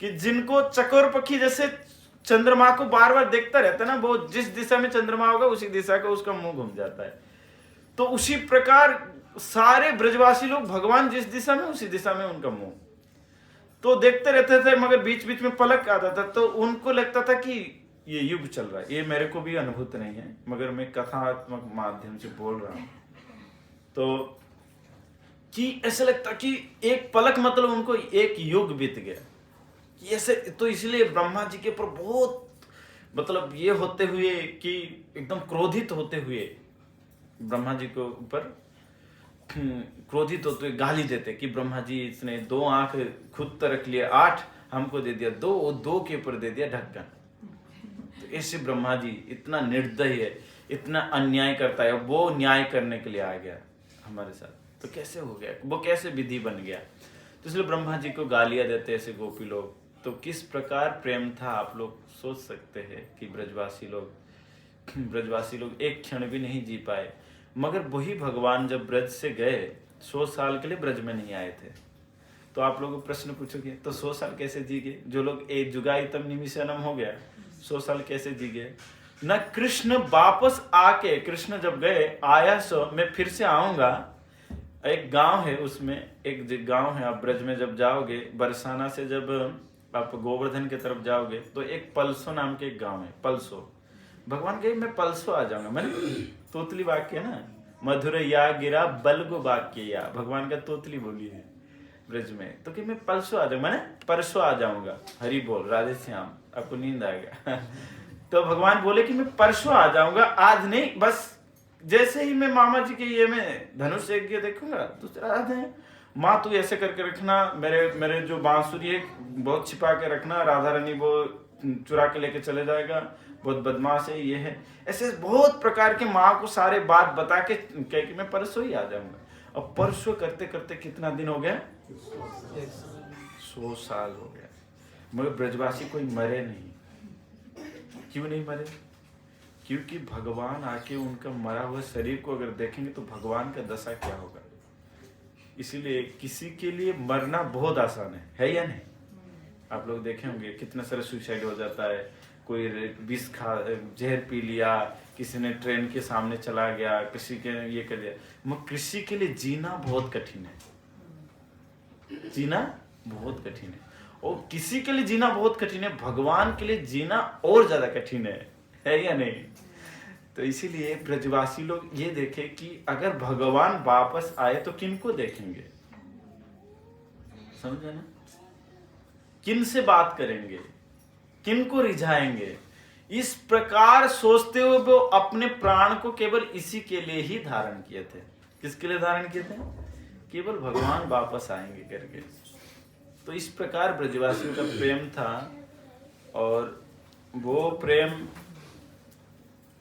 कि जिनको चकोर पक्षी जैसे चंद्रमा को बार बार देखता रहता है ना, वो जिस दिशा में चंद्रमा होगा उसी दिशा का उसका मुंह घूम जाता है। तो उसी प्रकार सारे ब्रजवासी लोग भगवान जिस दिशा में, उसी दिशा में उनका मुंह, तो देखते रहते थे। मगर बीच बीच में पलक आता था, तो उनको लगता था कि ये युग चल रहा है। ये मेरे को भी अनुभूत नहीं है, मगर मैं कथात्मक माध्यम से बोल रहा हूं। तो कि ऐसा लगता कि एक पलक मतलब उनको एक युग बीत गया ऐसे। तो इसलिए ब्रह्मा जी के ऊपर बहुत मतलब ये होते हुए कि एकदम क्रोधित होते हुए ब्रह्मा जी के ऊपर क्रोधित होते हुए गाली देते कि ब्रह्मा जी इसने 2 आंख खुद तो रख लिया, 8 हमको दे दिया, 2 के ऊपर दे दिया ढक्कन। तो ऐसे ब्रह्मा जी इतना निर्दयी है, इतना अन्याय करता है, वो न्याय करने के लिए आ गया हमारे साथ। तो कैसे हो गया, वो कैसे विधि बन गया? तो इसलिए ब्रह्मा जी को गालियां देते ऐसे गोपी लोग। तो किस प्रकार प्रेम था, आप लोग सोच सकते हैं कि ब्रजवासी लोग एक क्षण भी नहीं जी पाए। मगर वही भगवान जब ब्रज से गए, 100 साल के लिए ब्रज में नहीं आए थे। तो आप लोग प्रश्न पूछोगे, तो 100 साल कैसे जी गए? जो लोग एक जुगाइतम निमिषानम हो गया, 100 साल कैसे जी गए? न कृष्ण वापस आके, कृष्ण जब गए, आया सो मैं फिर से आऊंगा। एक गांव है, उसमें एक गांव है, आप ब्रज में जब जाओगे, बरसाना से जब आप गोवर्धन की तरफ जाओगे, तो एक पलसो नाम के एक गांव है, पलसो। भगवान कहे मैं पलसो आ जाऊंगा। मैंने तोतली वाक्य ना, मधुर या गिरा बलगो वाक्य, या भगवान का तोतली बोली है ब्रज में। तो कि मैं पलसो आ जाऊंगा, मैंने परसों आ जाऊंगा। हरि बोल, राधे श्याम, आपको नींद आएगा। तो भगवान बोले कि मैं परसों आ जाऊंगा, आज नहीं। बस जैसे ही मैं मामा जी के ये में धनुष यज्ञ देखूंगा, तो राधे माँ तू ऐसे करके रखना, मेरे जो बांसुरी है बहुत छिपा के रखना, राधा रानी वो चुरा के लेके चले जाएगा, बहुत बदमाश है, ये है। ऐसे बहुत प्रकार के माँ को सारे बात बता के कह कि मैं परसों ही आ जाऊंगा। और परसों करते करते कितना दिन हो गया? 100 साल हो गया। मगर ब्रजवासी कोई मरे नहीं। क्यों नहीं मरे? क्योंकि भगवान आके उनका मरा हुआ शरीर को अगर देखेंगे तो भगवान का दशा क्या होगा। इसीलिए किसी के लिए मरना बहुत आसान है या नहीं? आप लोग देखे होंगे कितना सारा सुसाइड हो जाता है। कोई विष खा, जहर पी लिया, किसी ने ट्रेन के सामने चला गया, किसी के ये कर दिया। मगर किसी के लिए जीना बहुत कठिन है, जीना बहुत कठिन है। और किसी के लिए जीना बहुत कठिन है, भगवान के लिए जीना और ज्यादा कठिन है या नहीं? तो इसीलिए ब्रजवासी लोग ये देखे कि अगर भगवान वापस आए तो किनको देखेंगे, समझे ना? किन से बात करेंगे, किनको रिझाएंगे? इस प्रकार सोचते हुए वो अपने प्राण को केवल इसी के लिए ही धारण किए थे। किसके लिए धारण किए थे? केवल भगवान वापस आएंगे करके। तो इस प्रकार ब्रजवासियों का प्रेम था। और वो प्रेम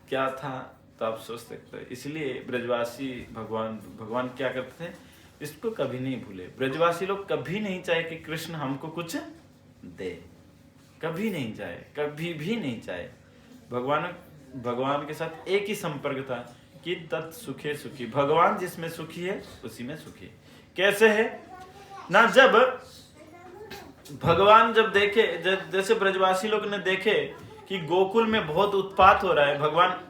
क्या था तो आप सोच सकते हैं। इसलिए ब्रजवासी भगवान क्या करते थे, इसको कभी नहीं भूले। ब्रजवासी लोग कभी नहीं चाहे कि कृष्ण हमको कुछ दे, कभी नहीं चाहे, कभी भी नहीं चाहे। भगवान के साथ एक ही संपर्क था कि तत् सुखे सुखी, भगवान जिसमें सुखी है उसी में सुखी। कैसे है ना, जब भगवान जब देखे, जैसे ब्रजवासी लोग ने देखे कि गोकुल में बहुत उत्पात हो रहा है। भगवान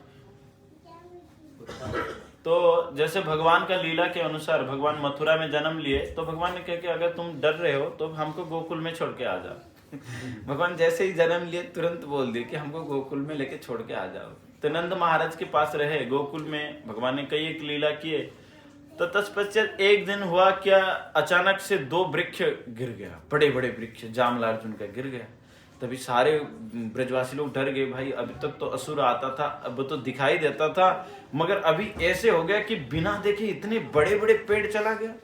तो जैसे भगवान का लीला के अनुसार भगवान मथुरा में जन्म लिए, तो भगवान ने कहा कि अगर तुम डर रहे हो तो हमको गोकुल में छोड़ के आ जाओ। भगवान जैसे ही जन्म लिए तुरंत बोल दिए कि हमको गोकुल में लेके छोड़ के आ जाओ। तो नंद महाराज के पास रहे गोकुल में। भगवान ने कई एक लीला किए। तो तत्पश्चात एक दिन हुआ क्या, अचानक से 2 वृक्ष गिर गया, बड़े बड़े वृक्ष जामलार्जुन का गिर गया। तभी सारे ब्रजवासी लोग डर गए। भाई अभी तक तो असुर आता था, अब तो दिखाई देता था, मगर अभी ऐसे हो गया कि बिना देखे इतने बड़े बड़े पेड़ चला गया।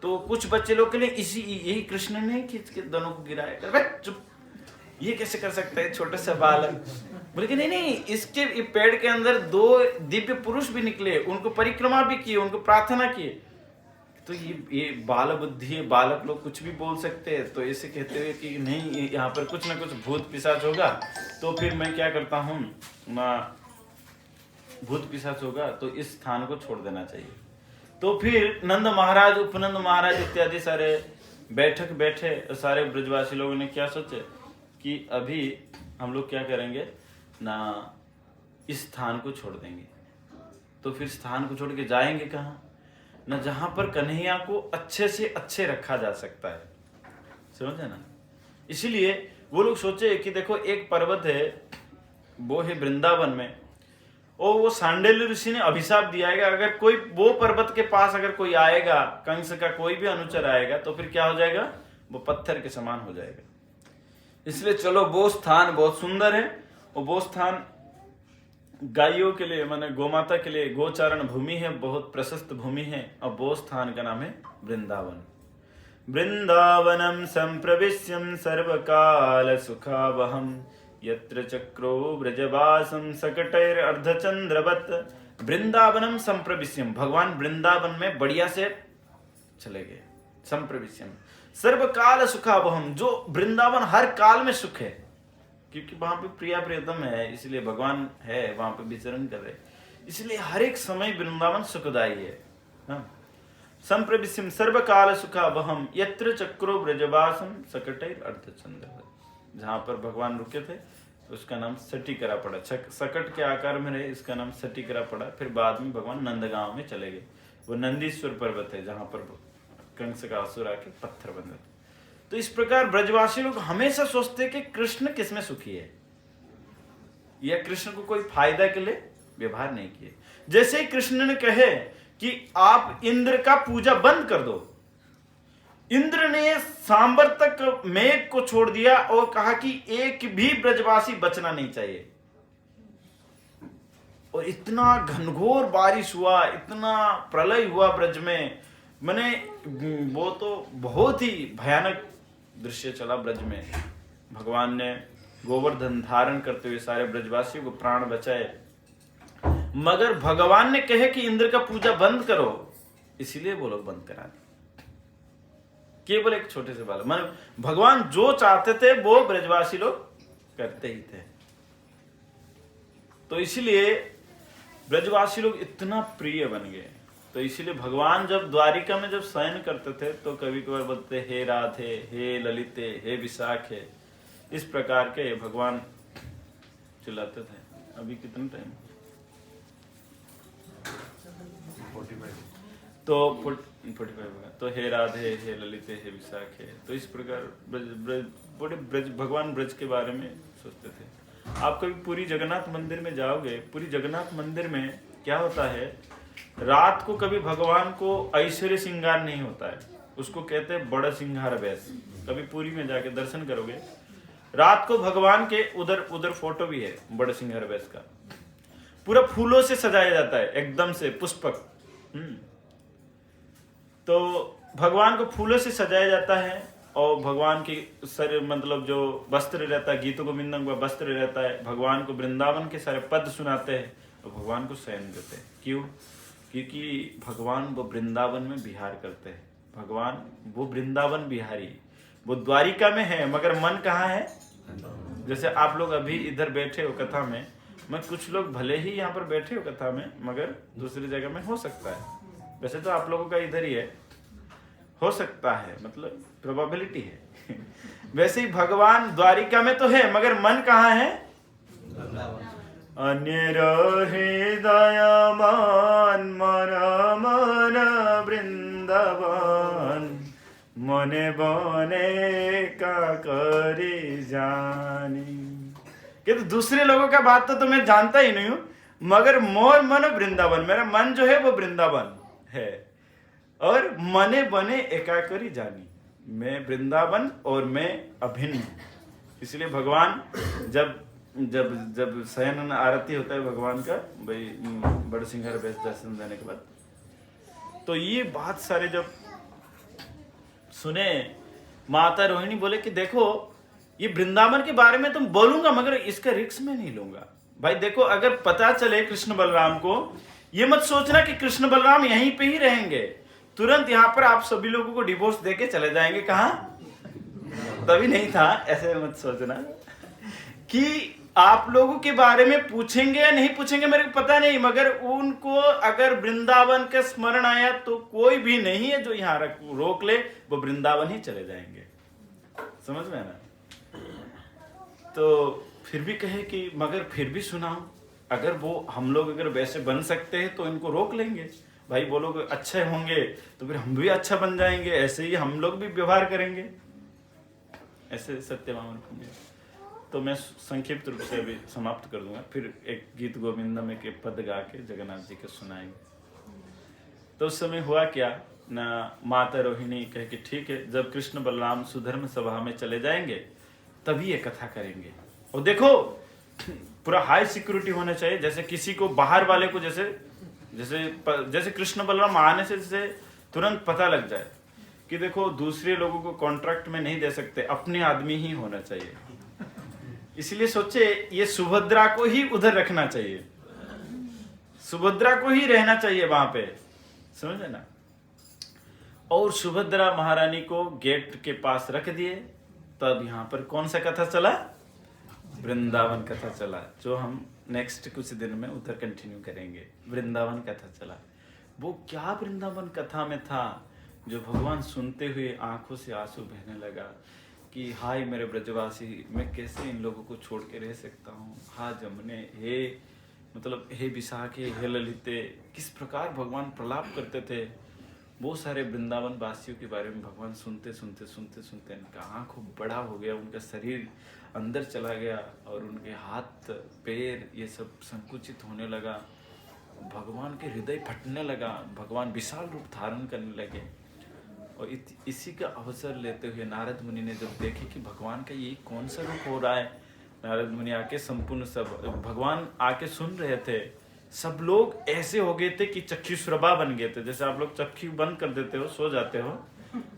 तो कुछ बच्चे लोग के लिए यही कृष्ण ने खींच के दोनों को गिराया। अरे चुप, ये कैसे कर सकता है छोटे से बालक। बोले कि नहीं, इसके पेड़ के अंदर 2 दिव्य पुरुष भी निकले, उनको परिक्रमा भी की, उनको प्रार्थना की। तो ये बाल बुद्धि है, बालक लोग कुछ भी बोल सकते हैं। तो ऐसे कहते हुए कि नहीं, यहाँ पर कुछ ना कुछ भूत पिशाच होगा, तो फिर मैं क्या करता हूँ ना, भूत पिशाच होगा तो इस स्थान को छोड़ देना चाहिए। तो फिर नंद महाराज, उपनंद महाराज इत्यादि सारे बैठे। सारे ब्रजवासी लोगों ने क्या सोचे कि अभी हम लोग क्या करेंगे ना, इस स्थान को छोड़ देंगे। तो फिर स्थान को छोड़ के जाएंगे कहाँ ना, जहां पर कन्हैया को अच्छे से अच्छे रखा जा सकता है, समझे ना। इसीलिए वो लोग सोचे कि देखो एक पर्वत है, वो है वृंदावन में, और वो सांडिल्य ऋषि ने अभिशाप दिया है, अगर कोई वो पर्वत के पास अगर कोई आएगा, कंस का कोई भी अनुचर आएगा, तो फिर क्या हो जाएगा, वो पत्थर के समान हो जाएगा। इसलिए चलो वो स्थान बहुत सुंदर है, और वो स्थान गायों के लिए, माने गोमाता के लिए गोचारण भूमि है, बहुत प्रशस्त भूमि है, और वो स्थान का नाम है वृंदावन। वृंदावनम संप्रविश्यम सर्वकाल सुखावहम यत्र चक्रो ब्रजवासम सकटैर अर्धचंद्रवत। वृंदावनम संप्रविश्यम, भगवान वृंदावन में बढ़िया से चले गए। संप्रविश्यम सर्वकाल सुखावहम, जो वृंदावन हर काल में सुख है, क्योंकि वहां पे प्रिया प्रियतम है, इसलिए भगवान है वहां पे विचरण कर रहे, इसलिए हर एक समय वृंदावन सुखदायी है। संप्रविश्यम सर्वकाल सुखावहम यत्र चक्रो ब्रजवासम सकटैर अर्धचंद्रवत। जहां पर भगवान रुके थे उसका नाम सटीकरा पड़ा, सकट के आकार में रहे, इसका नाम सटीकरा पड़ा। फिर बाद में भगवान नंदगांव में चले गए। वो नंदीश्वर पर्वत है जहां पर कंस का असुर आके पत्थर बन गए। तो इस प्रकार ब्रजवासी लोग हमेशा सोचते कि कृष्ण किसमें सुखी है, या कृष्ण को कोई फायदा के लिए व्यवहार नहीं किए। जैसे ही कृष्ण ने कहे कि आप इंद्र का पूजा बंद कर दो, इंद्र ने सांबर तक मेघ को छोड़ दिया और कहा कि एक भी ब्रजवासी बचना नहीं चाहिए। और इतना घनघोर बारिश हुआ, इतना प्रलय हुआ ब्रज में, मैंने वो तो बहुत ही भयानक दृश्य चला ब्रज में। भगवान ने गोवर्धन धारण करते हुए सारे ब्रजवासियों को प्राण बचाए, मगर भगवान ने कहे कि इंद्र का पूजा बंद करो, इसीलिए वो लोग बंद करा दिए। केवल एक छोटे से बालक, मान भगवान जो चाहते थे वो ब्रजवासी लोग करते ही थे। तो इसीलिए ब्रजवासी लोग इतना प्रिय बन गए। तो इसीलिए भगवान जब द्वारिका में जब शयन करते थे तो कभी कभार बोलते हे राधे, हे ललिते, हे विशाखे, इस प्रकार के भगवान चिल्लाते थे। अभी कितना टाइम, तो 45 तो हे राधे, हे ललिते, हे विशाखे। तो इस प्रकार भगवान ब्रज के बारे में सोचते थे। आप कभी पूरी जगन्नाथ मंदिर में जाओगे, पूरी जगन्नाथ मंदिर में क्या होता है, रात को कभी भगवान को ऐश्वर्य श्रृंगार नहीं होता है, उसको कहते हैं बड़ा सिंगार वेश। कभी पुरी में जाके दर्शन करोगे, रात को भगवान के उधर फोटो भी है बड़ा सिंगार वेश का, पूरा फूलों से सजाया जाता है, एकदम से पुष्पक। तो भगवान को फूलों से सजाया जाता है, और भगवान की शरीर मतलब जो वस्त्र रहता है, गीत गोविंदम का वस्त्र रहता है, भगवान को वृंदावन के सारे पद सुनाते हैं और भगवान को शयन देते हैं। क्यों? क्योंकि भगवान वो वृंदावन में विहार करते हैं। भगवान वो वृंदावन बिहारी, वो द्वारिका में है, मगर मन कहाँ है? जैसे आप लोग अभी इधर बैठे हो कथा में, कुछ लोग भले ही यहाँ पर बैठे हो कथा में, मगर दूसरी जगह में हो सकता है। वैसे तो आप लोगों का इधर ही है, हो सकता है, मतलब प्रोबेबिलिटी है। वैसे ही भगवान द्वारिका में तो है, मगर मन कहाँ है? अन्य हृदयमान मन मन वृंदावन मने बने का करी जानी। कि तो दूसरे लोगों का बात तो मैं जानता ही नहीं हूं, मगर मोर मन वृंदावन, मेरा मन जो है वो वृंदावन है, और मने बने एकाकरी जानी, मैं वृंदावन और मैं अभिन्न। इसलिए भगवान जब जब जब शयन आरती होता है भगवान का, भाई बड़ सिंगार बेस दर्शन देने के बाद, तो ये बात सारे जब सुने, माता रोहिणी बोले कि देखो ये वृंदावन के बारे में तुम बोलूंगा मगर इसका रिस्क में नहीं लूंगा। भाई देखो, अगर पता चले कृष्ण बलराम को, ये मत सोचना कि कृष्ण बलराम यहीं पे ही रहेंगे, तुरंत यहां पर आप सभी लोगों को डिवोर्स देके चले जाएंगे। कहां? तभी नहीं था, ऐसे मत सोचना कि आप लोगों के बारे में पूछेंगे या नहीं पूछेंगे मेरे को पता नहीं, मगर उनको अगर वृंदावन का स्मरण आया तो कोई भी नहीं है जो यहाँ रोक ले, वो वृंदावन ही चले जाएंगे। समझ में ना? तो फिर भी कहे कि मगर फिर भी सुनाओ, अगर वो हम लोग अगर वैसे बन सकते हैं तो इनको रोक लेंगे। भाई वो लोग अच्छे होंगे तो फिर हम भी अच्छा बन जाएंगे, ऐसे ही हम लोग भी व्यवहार करेंगे। ऐसे सत्यवान होंगे। तो मैं संक्षिप्त रूप से अभी समाप्त कर दूंगा, फिर एक गीत गोविंद में के पद गा के जगन्नाथ जी के सुनाएंगे। तो उस समय हुआ क्या ना, माता रोहिणी कहे कि ठीक है, जब कृष्ण बलराम सुधर्म सभा में चले जाएंगे तभी ये कथा करेंगे। और देखो पूरा हाई सिक्योरिटी होना चाहिए, जैसे किसी को बाहर वाले को जैसे जैसे जैसे कृष्ण बलराम आने से जैसे तुरंत पता लग जाए कि देखो दूसरे लोगों को कॉन्ट्रैक्ट में नहीं दे सकते, अपने आदमी ही होना चाहिए। इसलिए सोचे ये सुभद्रा को ही उधर रखना चाहिए, सुभद्रा को ही रहना चाहिए वहां पे, समझे ना। और सुभद्रा महारानी को गेट के पास रख दिए। तब यहाँ पर कौन सा कथा चला? वृंदावन कथा चला, जो हम नेक्स्ट कुछ दिन में उधर कंटिन्यू करेंगे। वृंदावन कथा चला। वो क्या वृंदावन कथा में था जो भगवान सुनते हुए आंखों से आंसू बहने लगा कि हाय मेरे ब्रजवासी, मैं कैसे इन लोगों को छोड़ के रह सकता हूँ। हा जमुने, हे मतलब हे विशाखे, हे ललिते, किस प्रकार भगवान प्रलाप करते थे। बहुत सारे वृंदावन वासियों के बारे में भगवान सुनते सुनते सुनते सुनते इनका आँखों बड़ा हो गया, उनका शरीर अंदर चला गया और उनके हाथ पैर ये सब संकुचित होने लगा, भगवान के हृदय फटने लगा, भगवान विशाल रूप धारण करने लगे। और इसी का अवसर लेते हुए नारद मुनि ने जब देखे कि भगवान का ये कौन सा रूप हो रहा है, नारद मुनि आके संपूर्ण सब भगवान आके सुन रहे थे। सब लोग ऐसे हो गए थे कि चक्षुश्रवा बन गए थे। जैसे आप लोग चक्षु बंद कर देते हो, सो जाते हो,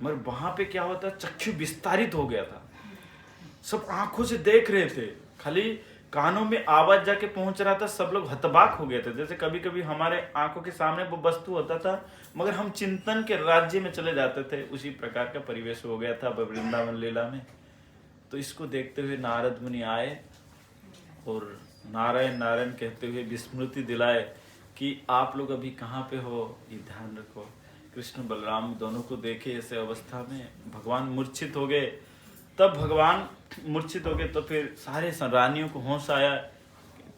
मगर वहां पे क्या होता है, चक्षु विस्तारित हो गया था। सब आंखों से देख रहे थे, खाली कानों में आवाज जाके पहुंच रहा था। सब लोग हतबाक हो गए थे। जैसे कभी कभी हमारे आंखों के सामने वो वस्तु होता था मगर हम चिंतन के राज्य में चले जाते थे, उसी प्रकार का परिवेश हो गया था वृंदावन लीला में। तो इसको देखते हुए नारद मुनि आए और नारायण नारायण कहते हुए विस्मृति दिलाए कि आप लोग अभी कहाँ पे हो, ये ध्यान रखो। कृष्ण बलराम दोनों को देखे ऐसे अवस्था में, भगवान मूर्छित हो गए। तब भगवान मूर्छित हो गए तो फिर सारे रानियों को होश आया।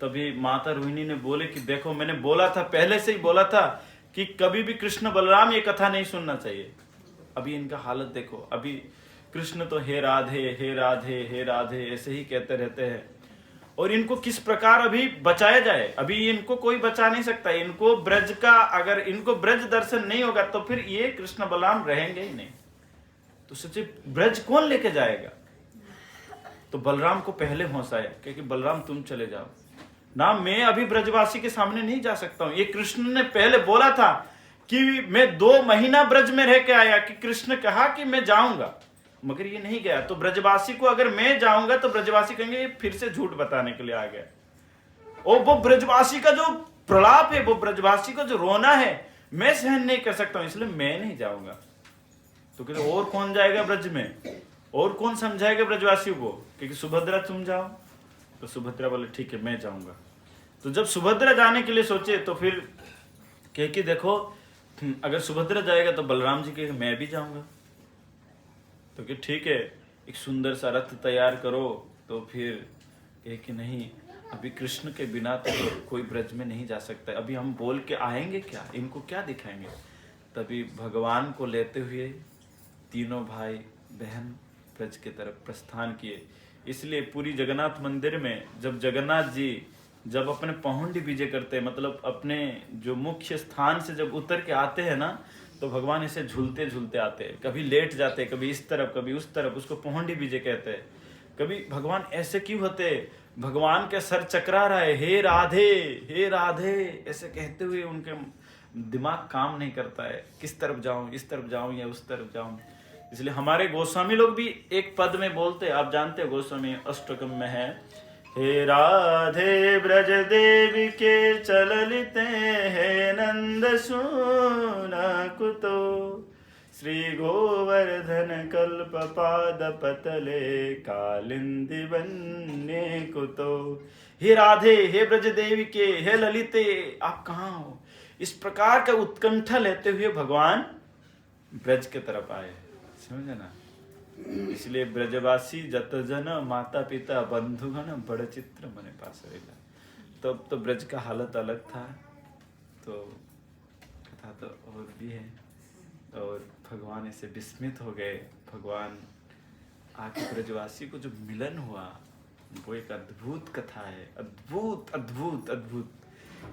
तभी माता रोहिणी ने बोले कि देखो मैंने बोला था, पहले से ही बोला था कि कभी भी कृष्ण बलराम ये कथा नहीं सुनना चाहिए। अभी इनका हालत देखो, अभी कृष्ण तो हे राधे हे राधे हे राधे ऐसे ही कहते रहते हैं। और इनको किस प्रकार अभी बचाया जाए, अभी इनको कोई बचा नहीं सकता। इनको ब्रज का, अगर इनको ब्रज दर्शन नहीं होगा तो फिर ये कृष्ण बलराम रहेंगे ही नहीं। तो सोचे ब्रज कौन लेके जाएगा। तो बलराम को पहले होश आया क्योंकि बलराम तुम चले जाओ ना, मैं अभी ब्रजवासी के सामने नहीं जा सकता हूं। ये कृष्ण ने पहले बोला था कि मैं 2 महीना ब्रज में रह के आया, कि कृष्ण कहा कि मैं जाऊंगा, मगर ये नहीं गया। तो ब्रजवासी को अगर मैं जाऊंगा तो ब्रजवासी कहेंगे ये फिर से झूठ बताने के लिए आ गया। और वो ब्रजवासी का जो प्रलाप है, वो ब्रजवासी का जो रोना है, मैं सहन नहीं कर सकता हूं, इसलिए मैं नहीं जाऊंगा। तो कहते और कौन जाएगा ब्रज में, और कौन समझाएगा ब्रजवासियों को, क्योंकि सुभद्रा तुम जाओ। तो सुभद्रा बोले ठीक है मैं जाऊंगा। तो जब सुभद्रा जाने के लिए सोचे तो फिर कहे कि देखो अगर सुभद्रा जाएगा तो बलराम जी कहे मैं भी जाऊंगा। तो कि ठीक है एक सुंदर सा रथ तैयार करो। तो फिर कहे कि नहीं, अभी कृष्ण के बिना तो कोई ब्रज में नहीं जा सकता है। अभी हम बोल के आएंगे क्या, इनको क्या दिखाएंगे? तभी भगवान को लेते हुए तीनों भाई बहन ब्रज की तरफ प्रस्थान किए। इसलिए पूरी जगन्नाथ मंदिर में जब जगन्नाथ जी जब अपने पहुंडी विजय करते हैं, मतलब अपने जो मुख्य स्थान से जब उतर के आते हैं ना, तो भगवान ऐसे झूलते झूलते आते हैं। कभी लेट जाते, कभी इस तरफ कभी उस तरफ, उसको पहुंडी विजय कहते हैं। कभी भगवान ऐसे क्यों होते, भगवान के सर चकरा रहा है, हे राधे ऐसे कहते हुए उनके दिमाग काम नहीं करता है, किस तरफ जाऊं, इस तरफ जाऊं या उस तरफ जाऊं। इसलिए हमारे गोस्वामी लोग भी एक पद में बोलते, आप जानते हो गोस्वामी अष्टकम में है, हे राधे ब्रज देवी के चललिते हे नंद सूना कुतो श्री गोवर्धन कल्प पाद पतले कालिंदी बन्ने कुतो। हे राधे, हे ब्रज देवी के, हे ललिते, आप कहाँ हो? इस प्रकार का उत्कंठा लेते हुए भगवान ब्रज के तरफ आए, समझे ना। इसलिए ब्रजवासी जत जन माता पिता बंधुगण बड़ चित्र मने पास रहेगा। तब तो ब्रज का हालत अलग था, तो कथा तो और भी है। और भगवान ऐसे विस्मित हो गए, भगवान आके ब्रजवासी को जो मिलन हुआ वो एक अद्भुत कथा है, अद्भुत अद्भुत अद्भुत।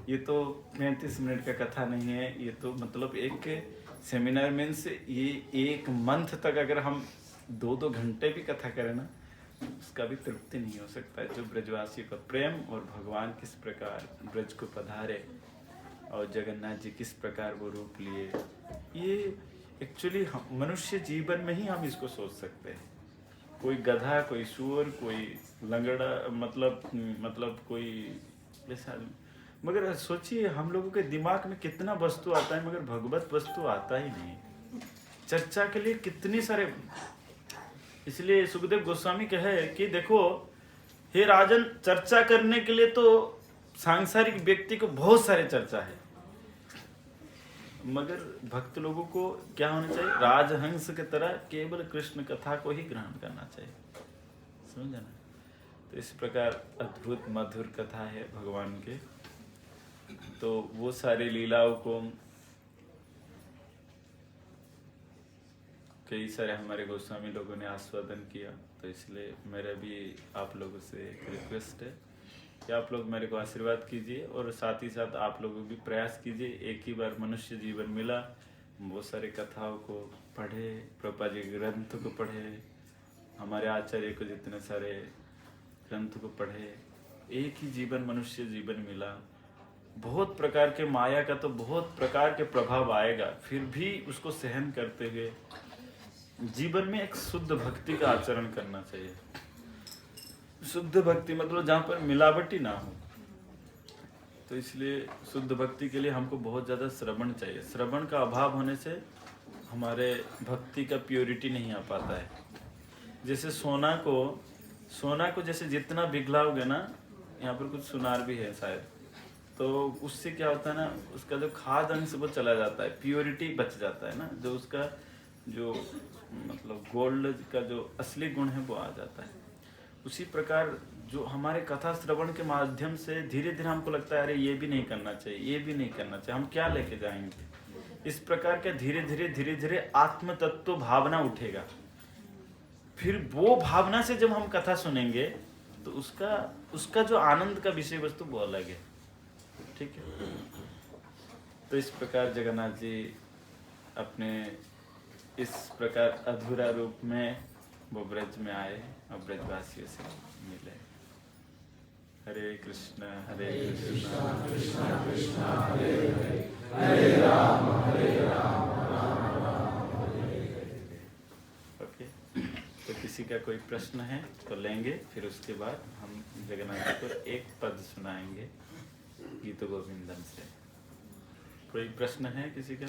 ये तो 35 मिनट का कथा नहीं है, ये तो मतलब एक सेमिनार में से ये एक मंथ तक अगर हम 2-2 घंटे भी कथा करें ना, उसका भी तृप्ति नहीं हो सकता है। जो ब्रजवासियों का प्रेम और भगवान किस प्रकार ब्रज को पधारे और जगन्नाथ जी किस प्रकार वो रूप लिए, ये एक्चुअली मनुष्य जीवन में ही हम इसको सोच सकते हैं। कोई गधा, कोई सूअर, कोई लंगड़ा, मतलब कोई ऐसा, मगर सोचिए हम लोगों के दिमाग में कितना वस्तु आता है, मगर भगवत वस्तु आता ही नहीं। चर्चा के लिए कितनी सारे, इसलिए सुखदेव गोस्वामी कहे कि देखो हे राजन, चर्चा करने के लिए तो सांसारिक व्यक्ति को बहुत सारे चर्चा है, मगर भक्त लोगों को क्या होना चाहिए, राजहंस की तरह केवल कृष्ण कथा को ही ग्रहण करना चाहिए, समझे ना। तो इस प्रकार अद्भुत मधुर कथा है भगवान के। तो वो सारी लीलाओं को कई सारे हमारे गोस्वामी लोगों ने आस्वादन किया, तो इसलिए मेरा भी आप लोगों से एक रिक्वेस्ट है कि आप लोग मेरे को आशीर्वाद कीजिए और साथ ही साथ आप लोग भी प्रयास कीजिए। एक ही बार मनुष्य जीवन मिला, बहुत सारे कथाओं को पढ़े, प्रभुपाद जी के ग्रंथ को पढ़े, हमारे आचार्य को जितने सारे ग्रंथ को पढ़े। एक ही जीवन मनुष्य जीवन मिला, बहुत प्रकार के माया का तो बहुत प्रकार के प्रभाव आएगा, फिर भी उसको सहन करते हुए जीवन में एक शुद्ध भक्ति का आचरण करना चाहिए। शुद्ध भक्ति मतलब जहाँ पर मिलावटी ना हो। तो इसलिए शुद्ध भक्ति के लिए हमको बहुत ज़्यादा श्रवण चाहिए। श्रवण का अभाव होने से हमारे भक्ति का प्योरिटी नहीं आ पाता है। जैसे सोना को जैसे जितना पिघलाओगे ना, यहाँ पर कुछ सुनार भी है शायद, तो उससे क्या होता है ना, उसका जो खाद अंश वो चला जाता है, प्योरिटी बच जाता है ना, जो उसका जो मतलब गोल्ड का जो असली गुण है वो आ जाता है। उसी प्रकार जो हमारे कथा श्रवण के माध्यम से धीरे धीरे हमको लगता है अरे ये भी नहीं करना चाहिए, ये भी नहीं करना चाहिए, हम क्या लेके जाएंगे, इस प्रकार के धीरे धीरे आत्म तत्व भावना उठेगा। फिर वो भावना से जब हम कथा सुनेंगे तो उसका जो आनंद का विषय वस्तु वो अलग है, ठीक है। तो इस प्रकार जगन्नाथ जी अपने इस प्रकार अधूरा रूप में वो ब्रज में आए और ब्रजवासियों से मिले। हरे कृष्णा कृष्णा कृष्णा हरे हरे, हरे राम राम राम हरे हरे। ओके, तो किसी का कोई प्रश्न है तो लेंगे, फिर उसके बाद हम जगन्नाथ जी को एक पद सुनाएंगे गीत गोविंदम से। कोई प्रश्न है किसी का?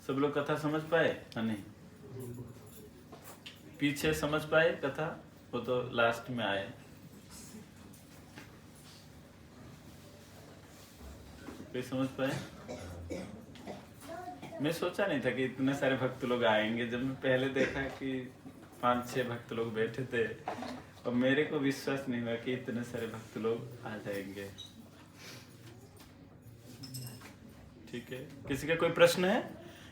सब लोग कथा समझ पाए या नहीं? पीछे समझ पाए कथा, वो तो लास्ट में आए। कोई समझ पाए? मैं सोचा नहीं था कि इतने सारे भक्त लोग आएंगे। जब मैं पहले देखा कि 5-6 भक्त लोग बैठे थे और मेरे को विश्वास नहीं हुआ कि इतने सारे भक्त लोग आ जाएंगे। ठीक है, किसी का कोई प्रश्न है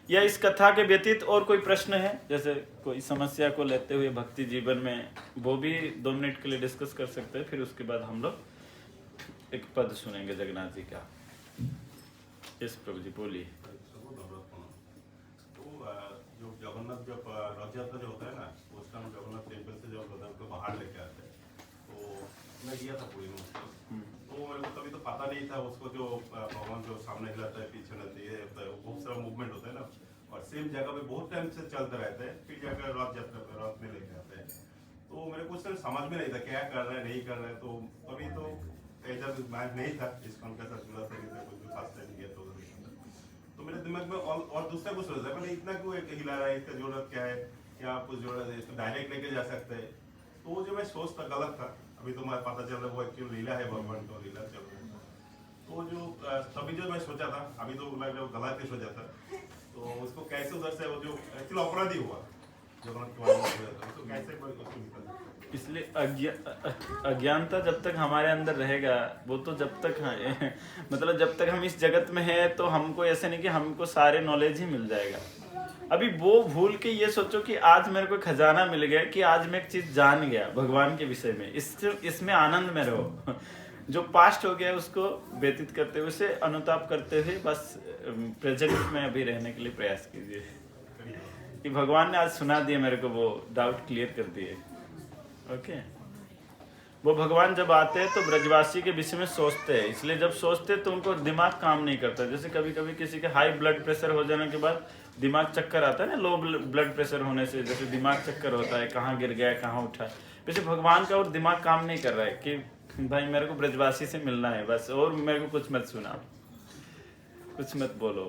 या इस कथा के व्यतीत और कोई प्रश्न है, जैसे कोई समस्या को लेते हुए भक्ति जीवन में, वो भी 2 मिनट के लिए डिस्कस कर सकते हैं। फिर उसके बाद हम लोग एक पद सुनेंगे जगन्नाथ जी का। यस प्रभु जी बोलिए। जो जगन्नाथ जब रथ यात्रा जो होता है ना, उस टाइम जगन्नाथ टेम्पल से जब रथ को बाहर लेके आते हैं, तो मैं गया था पूरी में उसको, तो मेरे को कभी तो पता नहीं था उसको जो भगवान जो सामने हिलाता है पीछे नदी है, बहुत सारा मूवमेंट होता है ना, और सेम जगह पे बहुत टाइम से चलते रहते हैं, फिर जाकर रथ यात्रा रथ में लेके आते हैं। तो मेरे को उस टाइम समझ में नहीं था क्या कर रहे हैं नहीं कर रहे हैं, तो अभी तो ऐसा मैच नहीं था इसका उनका साथ जुड़ा था, कुछ फर्स्ट टाइम गया तो मेरे दिमाग में और दूसरा कुछ सोच रहा है, मैंने इतना क्यों हिला रहा है, इसका जरूरत क्या है, क्या कुछ जरूरत है, इसको डायरेक्ट लेके जा सकते हैं। तो वो जो मैं सोचता गलत था, अभी तो मुझे पता चल रहा है वो एक्चुअली लीला है, भगवान का लीला चल रहा है। तो जो तभी जो मैं सोचा था, अभी तो लग रहा है गलत ही सोचा था, तो उसको कैसे उधर से वो जो एक्चुअली अपराधी हुआ तो कैसे इसलिए अज्ञानता जब तक हमारे अंदर रहेगा, वो तो जब तक मतलब जब तक हम इस जगत में हैं तो हमको ऐसे नहीं कि हमको सारे नॉलेज ही मिल जाएगा। अभी वो भूल के ये सोचो कि आज मेरे को खजाना मिल गया, कि आज मैं एक चीज जान गया भगवान के विषय में, इसमें आनंद में रहो। जो पास्ट हो गया उसको व्यतीत करते हुए, उसे अनुताप करते हुए बस प्रेजेंट में अभी रहने के लिए प्रयास कीजिए। कि भगवान ने आज सुना दिया मेरे को, वो डाउट क्लियर कर दिए। ओके, वो भगवान जब आते हैं तो ब्रजवासी के विषय में सोचते हैं, इसलिए जब सोचते हैं तो उनको दिमाग काम नहीं करता। जैसे कभी कभी किसी के हाई ब्लड प्रेशर हो जाने के बाद दिमाग चक्कर आता है ना, लो ब्लड प्रेशर होने से जैसे दिमाग चक्कर होता है, कहाँ गिर गया कहाँ उठा, वैसे भगवान का और दिमाग काम नहीं कर रहा है कि भाई मेरे को ब्रजवासी से मिलना है बस, और मेरे को कुछ मत सुना, कुछ मत बोलो।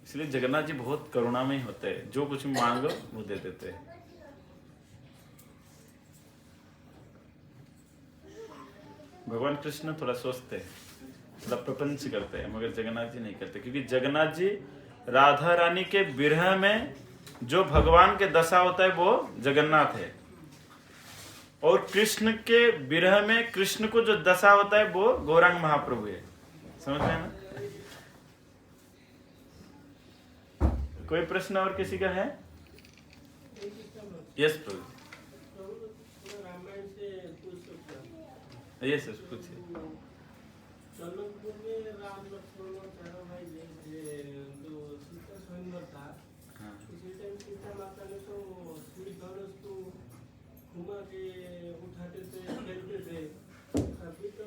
इसलिए जगन्नाथ जी बहुत करुणामय होते हैं, जो कुछ मांगो वो दे देते हैं। भगवान कृष्ण थोड़ा सोचते हैं, थोड़ा प्रपंच करते हैं, मगर जगन्नाथ जी नहीं करते, क्योंकि जगन्नाथ जी राधा रानी के विरह में जो भगवान के दशा होता है वो जगन्नाथ है, और कृष्ण के विरह में कृष्ण को जो दशा होता है वो गौरांग महाप्रभु है। समझ रहे हैं ना? कोई प्रश्न और किसी का है? यस प्रभु। यस यस पूछिए। जनकपुर में राम लक्ष्मण और चारों भाई जो सीता स्वयंवर था, उसी टाइम सीता माता ने तो श्री धनुष को घुमा के उठाते थे, खेलते थे। अभी तो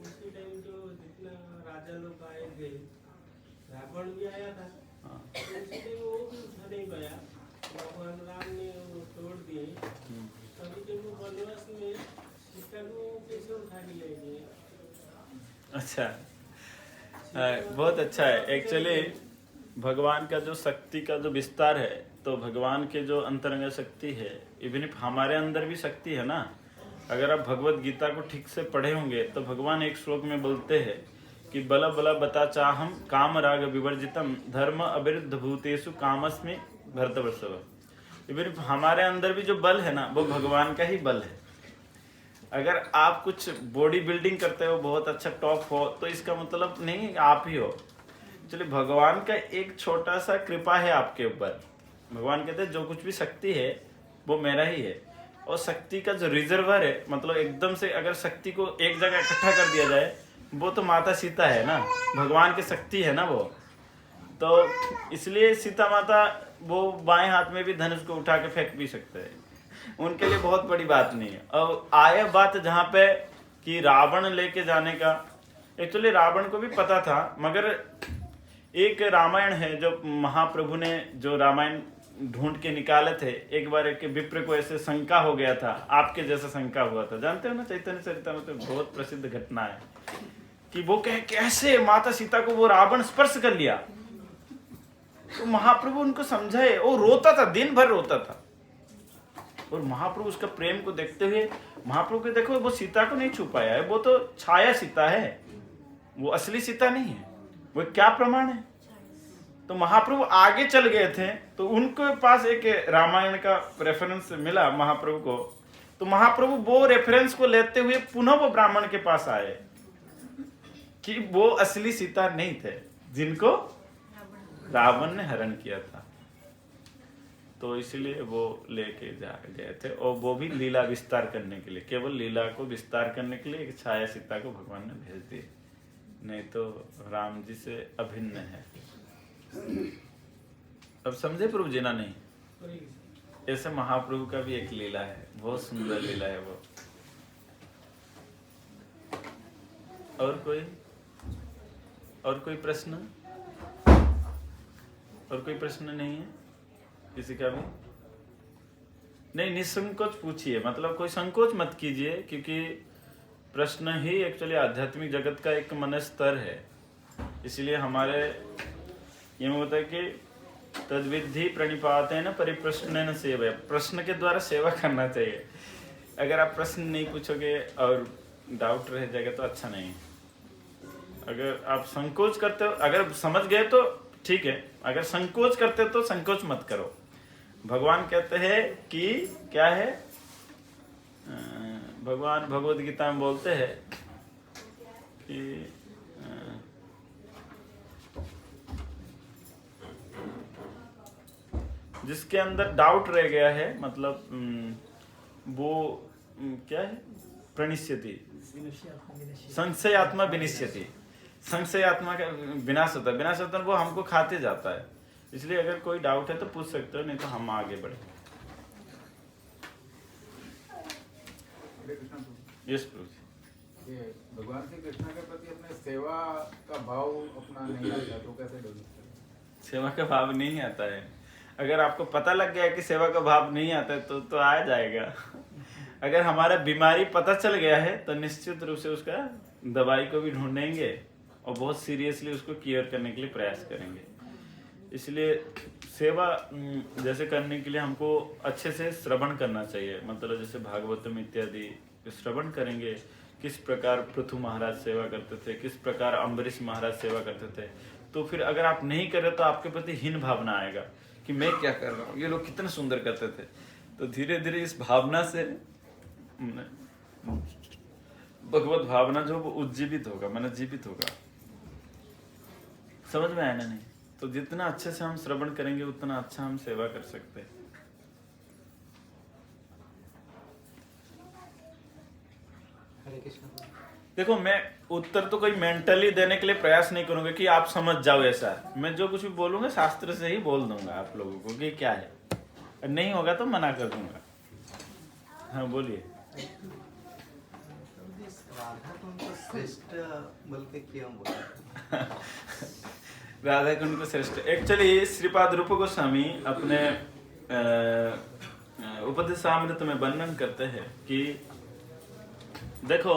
उसी टाइम जो जितना राजा लोग आए थे, रावण भी आया था, तो उसी टाइम वो भी उठा नहीं पाया, भगवान राम ने वो तोड़ दिए। अभी जब वो वनवास में सीता को कैसे उठा के ले गए? अच्छा, बहुत अच्छा है। एक्चुअली भगवान का जो शक्ति का जो विस्तार है, तो भगवान के जो अंतरंग शक्ति है, इवन इफ हमारे अंदर भी शक्ति है ना। अगर आप भगवत गीता को ठीक से पढ़े होंगे तो भगवान एक श्लोक में बोलते हैं कि बल बल बता चाहम काम राग विवर्जितम धर्म अविरुद्ध भूतेषु कामस्मि भरतवर्षभ। इवन इफ हमारे अंदर भी जो बल है ना, वो भगवान का ही बल है। अगर आप कुछ बॉडी बिल्डिंग करते हो, बहुत अच्छा टॉप हो, तो इसका मतलब नहीं आप ही हो। चलिए, भगवान का एक छोटा सा कृपा है आपके ऊपर। भगवान कहते हैं जो कुछ भी शक्ति है वो मेरा ही है, और शक्ति का जो रिजर्वर है, मतलब एकदम से अगर शक्ति को एक जगह इकट्ठा कर दिया जाए, वो तो माता सीता है ना, भगवान की शक्ति है ना वो। तो इसलिए सीता माता वो बाएं हाथ में भी धनुष को उठा के फेंक भी सकते हैं, उनके लिए बहुत बड़ी बात नहीं है। और आया बात जहाँ पे कि रावण लेके जाने का, एक्चुअली रावण को भी पता था, मगर एक रामायण है जो महाप्रभु ने जो रामायण ढूंढ के निकाले थे। एक बार एक विप्र को ऐसे शंका हो गया था, आपके जैसा शंका हुआ था, जानते हो ना, चैतन्य चरितामृत में बहुत प्रसिद्ध घटना है कि वो कहे कैसे माता सीता को वो रावण स्पर्श कर लिया। तो महाप्रभु उनको समझाए, वो रोता था, दिन भर रोता था, और महाप्रभु उसका प्रेम को देखते हुए महाप्रभु के देखो वो सीता को नहीं छू पाया है, वो तो छाया सीता है, वो असली सीता नहीं है। वो क्या प्रमाण है? तो महाप्रभु आगे चल गए थे, तो उनके पास एक रामायण का रेफरेंस मिला महाप्रभु को, तो महाप्रभु वो रेफरेंस को लेते हुए पुनः वो ब्राह्मण के पास आए कि वो असली सीता नहीं थे जिनको रावण ने हरण किया था। तो इसलिए वो लेके जा गए थे, और वो भी लीला विस्तार करने के लिए, केवल लीला को विस्तार करने के लिए एक छाया सीता को भगवान ने भेज दी, नहीं तो राम जी से अभिन्न है। अब समझे प्रभु जी ना? नहीं, ऐसे महाप्रभु का भी एक लीला है, बहुत सुंदर लीला है वो। और कोई प्रश्न? और कोई प्रश्न नहीं है किसी का भी? नहीं, निसंकोच पूछिए, मतलब कोई संकोच मत कीजिए, क्योंकि प्रश्न ही एक्चुअली आध्यात्मिक जगत का एक मन स्तर है। इसलिए हमारे ये होता है कि तद्विधि प्रणिपातेन परिप्रश्नेन सेवया, प्रश्न के द्वारा सेवा करना चाहिए। अगर आप प्रश्न नहीं पूछोगे और डाउट रह जाएगा तो अच्छा नहीं। अगर आप संकोच करते हो, अगर समझ गए तो ठीक है, अगर संकोच करते हो तो संकोच मत करो। भगवान कहते हैं कि क्या है, भगवान भगवद गीता में बोलते हैं कि जिसके अंदर डाउट रह गया है, मतलब वो क्या है, प्रणिष्यति, संशय आत्मा विनिष्यति, संशय आत्मा का विनाश होता है। विनाश होता है, वो हमको खाते जाता है। इसलिए अगर कोई डाउट है तो पूछ सकते हो, नहीं तो हम आगे बढ़े। यस प्रभु। ये भगवान श्री कृष्ण के प्रति अपने सेवा का भाव अपना नहीं आता तो कैसे डेवलप करें? सेवा का भाव नहीं आता है। अगर आपको पता लग गया कि सेवा का भाव नहीं आता है तो आ जाएगा। अगर हमारा बीमारी पता चल गया है तो निश्चित रूप से उसका दवाई को भी ढूंढेंगे और बहुत सीरियसली उसको क्योर करने के लिए प्रयास करेंगे। इसलिए सेवा जैसे करने के लिए हमको अच्छे से श्रवण करना चाहिए, मतलब जैसे भागवतम इत्यादि श्रवण करेंगे, किस प्रकार पृथु महाराज सेवा करते थे, किस प्रकार अम्बरीश महाराज सेवा करते थे। तो फिर अगर आप नहीं करें तो आपके प्रति हीन भावना आएगा कि मैं क्या कर रहा हूँ, ये लोग कितने सुंदर करते थे। तो धीरे धीरे इस भावना से भगवत भावना जो वो उज्जीवित होगा, माने जीवित होगा। समझ में आया ना? नहीं तो जितना अच्छे से हम श्रवण करेंगे उतना अच्छा हम सेवा कर सकते हैं। देखो, मैं उत्तर तो कोई मेंटली देने के लिए प्रयास नहीं करूंगा कि आप समझ जाओ ऐसा। मैं जो कुछ भी बोलूंगा शास्त्र से ही बोल दूंगा आप लोगों को कि क्या है, नहीं होगा तो मना कर दूंगा। हाँ बोलिए। राधा कुंड को श्रेष्ठ बोल के क्यों बोला? राधा कुंड को श्रेष्ठ, एक्चुअली श्रीपाद रूप गोस्वामी अपने उपदेशामृत में वर्णन करते हैं कि देखो,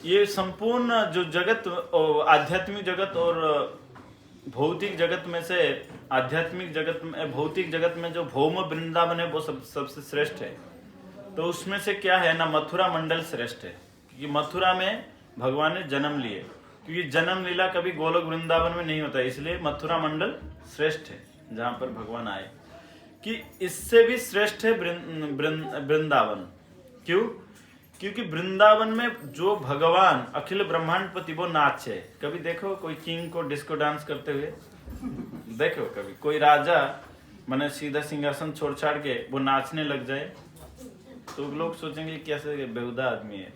ये संपूर्ण जो जगत, आध्यात्मिक जगत और भौतिक जगत में से, आध्यात्मिक जगत में, भौतिक जगत में जो भौम वृंदावन है वो सबसे श्रेष्ठ है। तो उसमें से क्या है ना, मथुरा मंडल श्रेष्ठ है, क्योंकि मथुरा में भगवान ने जन्म लिए, क्योंकि जन्म लीला कभी गोलोक वृंदावन में नहीं होता, इसलिए मथुरा मंडल श्रेष्ठ है जहां पर भगवान आए। कि इससे भी श्रेष्ठ है वृंदावन। क्यों? क्योंकि वृंदावन में जो भगवान अखिल ब्रह्मांडपति वो नाच है। कभी देखो कोई किंग को डिस्को डांस करते हुए देखो, कभी कोई राजा माने सीधा सिंहासन छोड़ छाड़ के वो नाचने लग जाए तो लोग सोचेंगे कैसे बेहुदा आदमी है,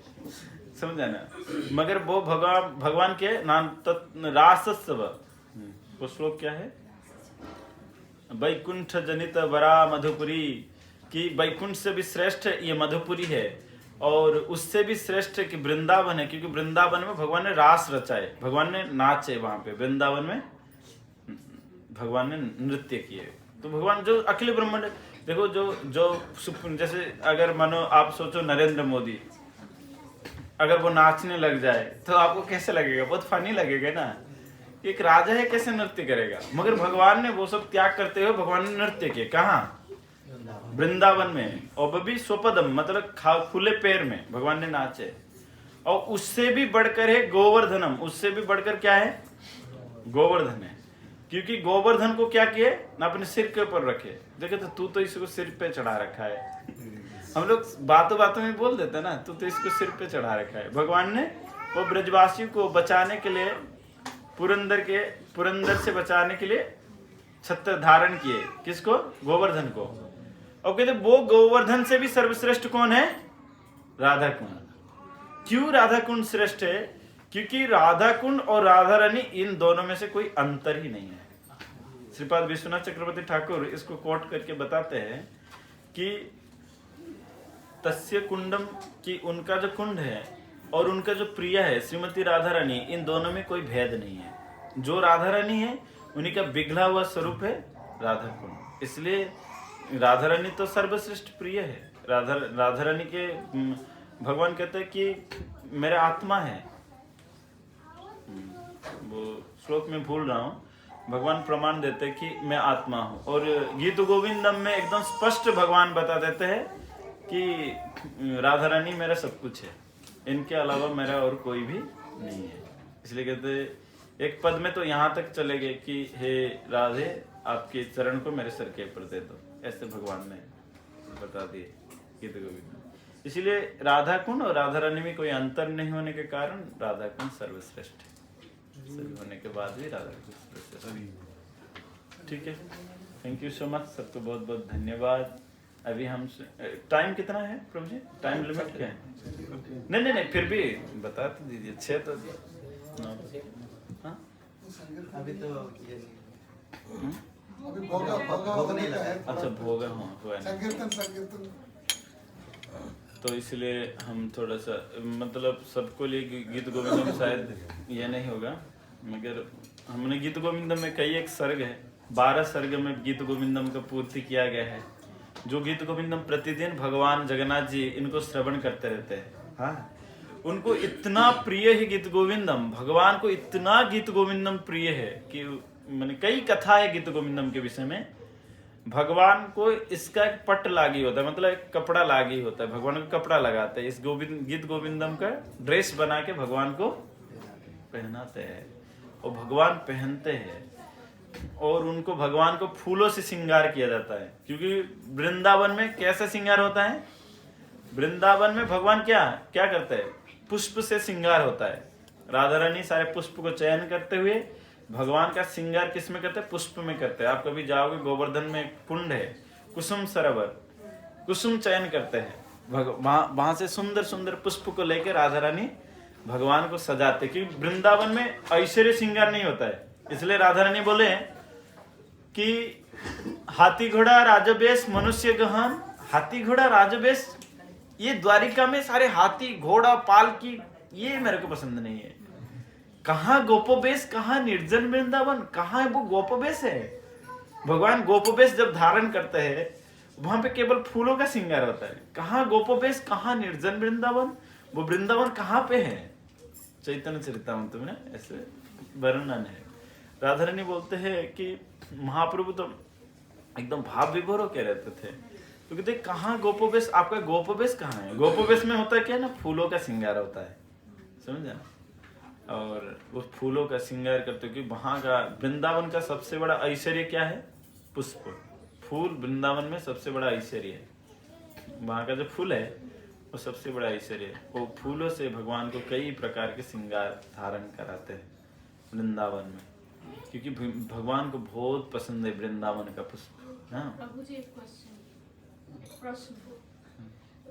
समझा ना। मगर वो भगवान के नाम रासस्व, वो श्लोक क्या है, वैकुंठ जनित वरा मधुपुरी, कि वैकुंठ से भी श्रेष्ठ ये मधुपुरी है, और उससे भी श्रेष्ठ कि वृंदावन है, क्योंकि वृंदावन में भगवान ने रास रचाए, भगवान ने नाचे, वहां पे वृंदावन में भगवान ने नृत्य किए। तो भगवान जो अखिल ब्रह्मांड, देखो जो जैसे अगर मानो आप सोचो नरेंद्र मोदी अगर वो नाचने लग जाए तो आपको कैसे लगेगा? बहुत फनी लगेगा ना। एक राजा है कैसे नृत्य करेगा, मगर भगवान ने वो सब त्याग करते हुए भगवान ने नृत्य किए। कहाँ? वृंदावन में, और वो भी स्वपदम, मतलब खुले पैर में भगवान ने नाचे। और उससे भी बढ़कर है गोवर्धनम, उससे भी बढ़कर क्या है? गोवर्धन है। क्योंकि गोवर्धन को क्या किए ना अपने सिर के ऊपर रखे। देखे तो इसको सिर पे चढ़ा रखा है। हम लोग बातों बातों में बोल देते हैं ना, तू तो इसको सिर पे चढ़ा रखा है। भगवान ने वो ब्रजवासी को बचाने के लिए, पुरंदर से बचाने के लिए छत्र धारण किए। किसको? गोवर्धन को। और कहते वो गोवर्धन से भी सर्वश्रेष्ठ कौन है? राधा कुंड। क्यों राधा कुंड श्रेष्ठ है? क्योंकि राधा कुंड और राधा रानी इन दोनों में से कोई अंतर ही नहीं है। श्रीपाद विश्वनाथ चक्रवर्ती ठाकुर इसको कोट करके बताते हैं कि तस्य कुंडम, कि उनका जो कुंड है और उनका जो प्रिय है श्रीमती राधा रानी, इन दोनों में कोई भेद नहीं है। जो राधा रानी है उन्हीं का बिगड़ा हुआ स्वरूप है राधा कुंड। इसलिए राधा रानी तो सर्वश्रेष्ठ प्रिय है। राधा रानी के भगवान कहते हैं कि मेरा आत्मा है। वो श्लोक में भूल रहा हूँ, भगवान प्रमाण देते हैं कि मैं आत्मा हूँ। और गीत गोविंदम में एकदम स्पष्ट भगवान बता देते हैं कि राधा रानी मेरा सब कुछ है, इनके अलावा मेरा और कोई भी नहीं है। इसलिए कहते एक पद में तो यहाँ तक चले गए कि हे राधे आपके चरण को मेरे सर के ऊपर दे दो, ऐसे भगवान ने बता दिए गीत गोविंद। इसलिए राधा कुंड और राधा रानी में कोई अंतर नहीं होने के कारण राधा कुंड सर्वश्रेष्ठ है। सभी होने के बाद भी राधा कुंड सर्वश्रेष्ठ। ठीक है, थैंक यू सो मच, सबको बहुत बहुत धन्यवाद। अभी हम टाइम कितना है प्रभु जी? टाइम लिमिट क्या है? नहीं, फिर भी बता तो दीजिए। 6 तो 9। हाँ अभी तो ये अभी भोग नहीं लगा है। अच्छा भोग हुआ है। संकीर्तन तो इसलिए हम थोड़ा सा मतलब सबको लिए गीत गोविंदम शायद ये नहीं होगा, मगर हमने गीत गोविंदम में कई एक सर्ग है, 12 सर्ग में गीत गोविंदम का पूर्ति किया गया है। जो गीत गोविंदम प्रतिदिन भगवान जगन्नाथ जी इनको श्रवण करते रहते हैं। हाँ, उनको इतना प्रिय है गीत गोविंदम, भगवान को इतना गीत गोविंदम प्रिय है कि मैंने कई कथा है गीत गोविंदम के विषय में। भगवान को इसका एक पट लागी होता है, मतलब एक कपड़ा लागी होता है, भगवान को कपड़ा लगाते हैं। इस गीत गोविंदम का ड्रेस बना के भगवान को पहनाते हैं और भगवान पहनते हैं। और उनको भगवान को फूलों से श्रृंगार किया जाता है, क्योंकि वृंदावन में कैसा श्रृंगार होता है? वृंदावन में भगवान क्या करते हैं? पुष्प से श्रृंगार होता है। राधा रानी सारे पुष्प को चयन करते हुए भगवान का श्रृंगार किस में करते हैं? पुष्प में करते हैं। आप कभी जाओगे गोवर्धन में कुंड है, कुसुम सरोवर, कुसुम चयन करते हैं। वहां से सुंदर सुंदर पुष्प को लेकर राधा रानी भगवान को सजाते, क्योंकि वृंदावन में ऐश्वर्य श्रृंगार नहीं होता है। इसलिए राधा रानी बोले कि हाथी घोड़ा राजवेश मनुष्य गहन। हाथी घोड़ा राजवेश, ये द्वारिका में सारे हाथी घोड़ा पालकी, ये मेरे को पसंद नहीं है। कहाँ गोपोवेश, कहाँ निर्जन वृंदावन, कहाँ वो गोपोवेश है? भगवान गोपोवेश जब धारण करते हैं वहां पे केवल फूलों का श्रृंगार होता है। कहाँ गोपोवेश, कहाँ निर्जन वृंदावन? वो वृंदावन कहाँ पे है? चैतन्य चरितामृत में ऐसे वर्णन है। राधा रानी बोलते हैं कि महाप्रभु तो एकदम भाव विभोर होकर रहते थे, तो कहते कहाँ गोपोवेश, आपका गोपोवेश कहाँ है? गोपोवेश में होता है क्या ना, फूलों का श्रृंगार होता है, समझा ना। और वो फूलों का श्रृंगार करते, क्योंकि वहां का वृंदावन का सबसे बड़ा ऐश्वर्य क्या है? पुष्प, फूल। वृंदावन में सबसे बड़ा ऐश्वर्य है, वहां का जो फूल है वो सबसे बड़ा ऐश्वर्य है। वो फूलों से भगवान को कई प्रकार के श्रृंगार धारण कराते हैं वृंदावन में, क्योंकि भगवान को बहुत पसंद है वृंदावन का पुष्प। हाँ प्रभु जी, एक प्रश्न,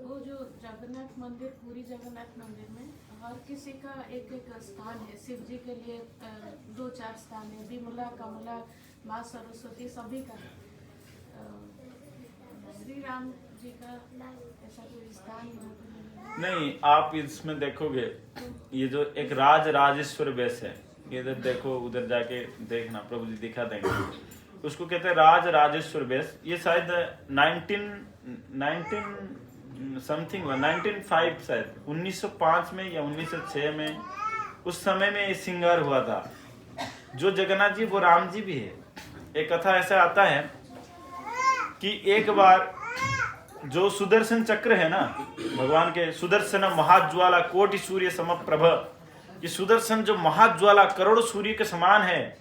वो जो जगन्नाथ मंदिर, पूरी जगन्नाथ मंदिर में हर किसी का एक एक स्थान है। शिव जी के लिए 2-4 स्थान है, विमला, कमला, माँ सरस्वती, सभी का। श्री राम जी का ऐसा कोई स्थान नहीं। आप इसमें देखोगे ये जो एक राजेश्वर वेश है, इधर देखो, उधर जाके देखना, प्रभु जी दिखा देंगे। उसको कहते हैं राजेश्वर वेश। ये शायद 19 समथिंग 1905 शायद 1905 में या 1906 में, उस समय में ये श्रृंगार हुआ था। जो जगन्नाथ जी वो राम जी भी है। एक कथा ऐसा आता है कि एक बार जो सुदर्शन चक्र है ना, भगवान के सुदर्शन महाज्वाला कोटि सूर्य समप्रभ, ये सुदर्शन जो महाज्वाला करोड़ों सूर्य के समान है,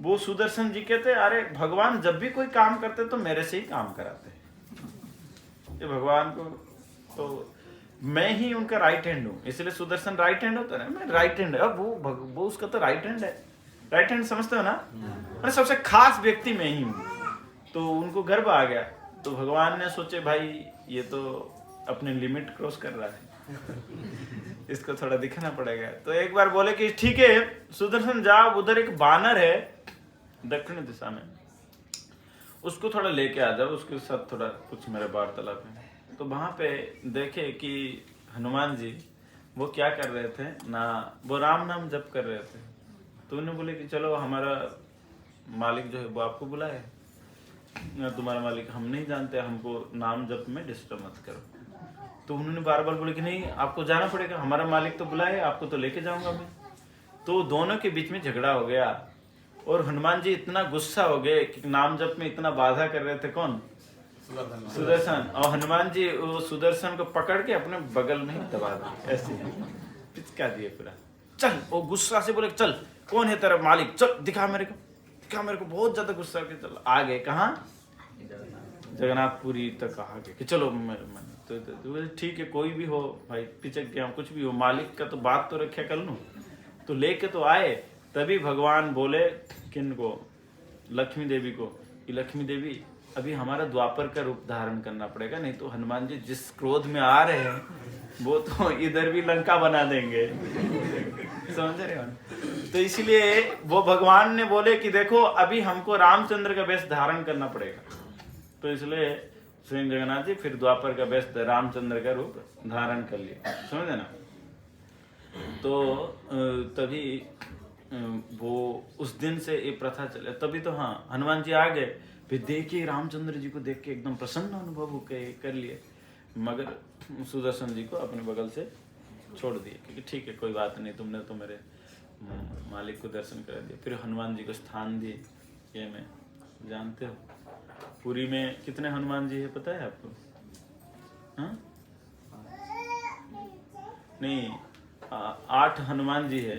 वो सुदर्शन जी कहते अरे भगवान जब भी कोई काम करते तो मेरे से ही काम कराते हैं। ये भगवान को तो मैं ही उनका राइट हैंड हूँ, इसलिए सुदर्शन राइट हैंड होता है ना, मैं राइट हैंड है। अब वो उसका तो राइट हैंड है, राइट हैंड समझते हो ना, मैंने सबसे खास व्यक्ति मैं ही हूँ। तो उनको गर्व आ गया, तो भगवान ने सोचे भाई ये तो अपने लिमिट क्रॉस कर रहा है, इसको थोड़ा दिखाना पड़ेगा। तो एक बार बोले कि ठीक है सुदर्शन जाओ, उधर एक बानर है दक्षिण दिशा में, उसको थोड़ा लेके आ जाओ, उसके साथ थोड़ा कुछ मेरा वार्तालाप है। तो वहां पे देखे कि हनुमान जी वो क्या कर रहे थे ना, वो राम नाम जप कर रहे थे। तो उन्होंने बोले कि चलो हमारा मालिक जो है वो आपको बुलाए, तुम्हारा मालिक हम नहीं जानते, हमको नाम जप में डिस्टर्ब मत करो। तो उन्होंने बार बार बोले कि नहीं आपको जाना पड़ेगा, हमारा मालिक तो बुलाए, आपको तो लेके जाऊंगा मैं। तो दोनों के बीच में झगड़ा हो गया और हनुमान जी इतना गुस्सा हो गए कि नाम जप में इतना बाधा कर रहे थे कौन, सुदर्शन। और हनुमान जी वो सुदर्शन को पकड़ के अपने बगल में ही दबा दिए, ऐसे पिचका दिए पूरा। चल, वो गुस्सा से बोले चल कौन है तेरा मालिक, चल दिखा मेरे को, दिखा मेरे को। बहुत ज्यादा गुस्सा के चल आ गए कहाँ, जगन्नाथपुरी तक आ गए कि चलो तो ठीक है कोई भी हो भाई, पिचक गया कुछ भी हो, मालिक का तो बात तो रखा कर लूं। तो लेके तो आए, तभी भगवान बोले किन को, लक्ष्मी देवी को, कि लक्ष्मी देवी अभी हमारा द्वापर का रूप धारण करना पड़ेगा, नहीं तो हनुमान जी जिस क्रोध में आ रहे हैं वो तो इधर भी लंका बना देंगे, समझ रहे हो। तो इसलिए वो भगवान ने बोले कि देखो अभी हमको रामचंद्र का वेश धारण करना पड़ेगा। तो इसलिए स्वयं जगन्नाथ जी फिर द्वापर का वेश रामचंद्र का रूप धारण कर लिया, समझे ना। तो तभी वो उस दिन से ये प्रथा चले, तभी तो हाँ हनुमान जी आ गए, फिर देखिए रामचंद्र जी को देख के एकदम प्रसन्न अनुभव कर लिए, मगर सुदर्शन जी को अपने बगल से छोड़ दिए, क्योंकि ठीक है कोई बात नहीं, तुमने तो मेरे मालिक को दर्शन करा दिया। फिर हनुमान जी को स्थान दिए, ये मैं जानते हो पुरी में कितने हनुमान जी है पता है आपको? हाँ नहीं, 8 हनुमान जी है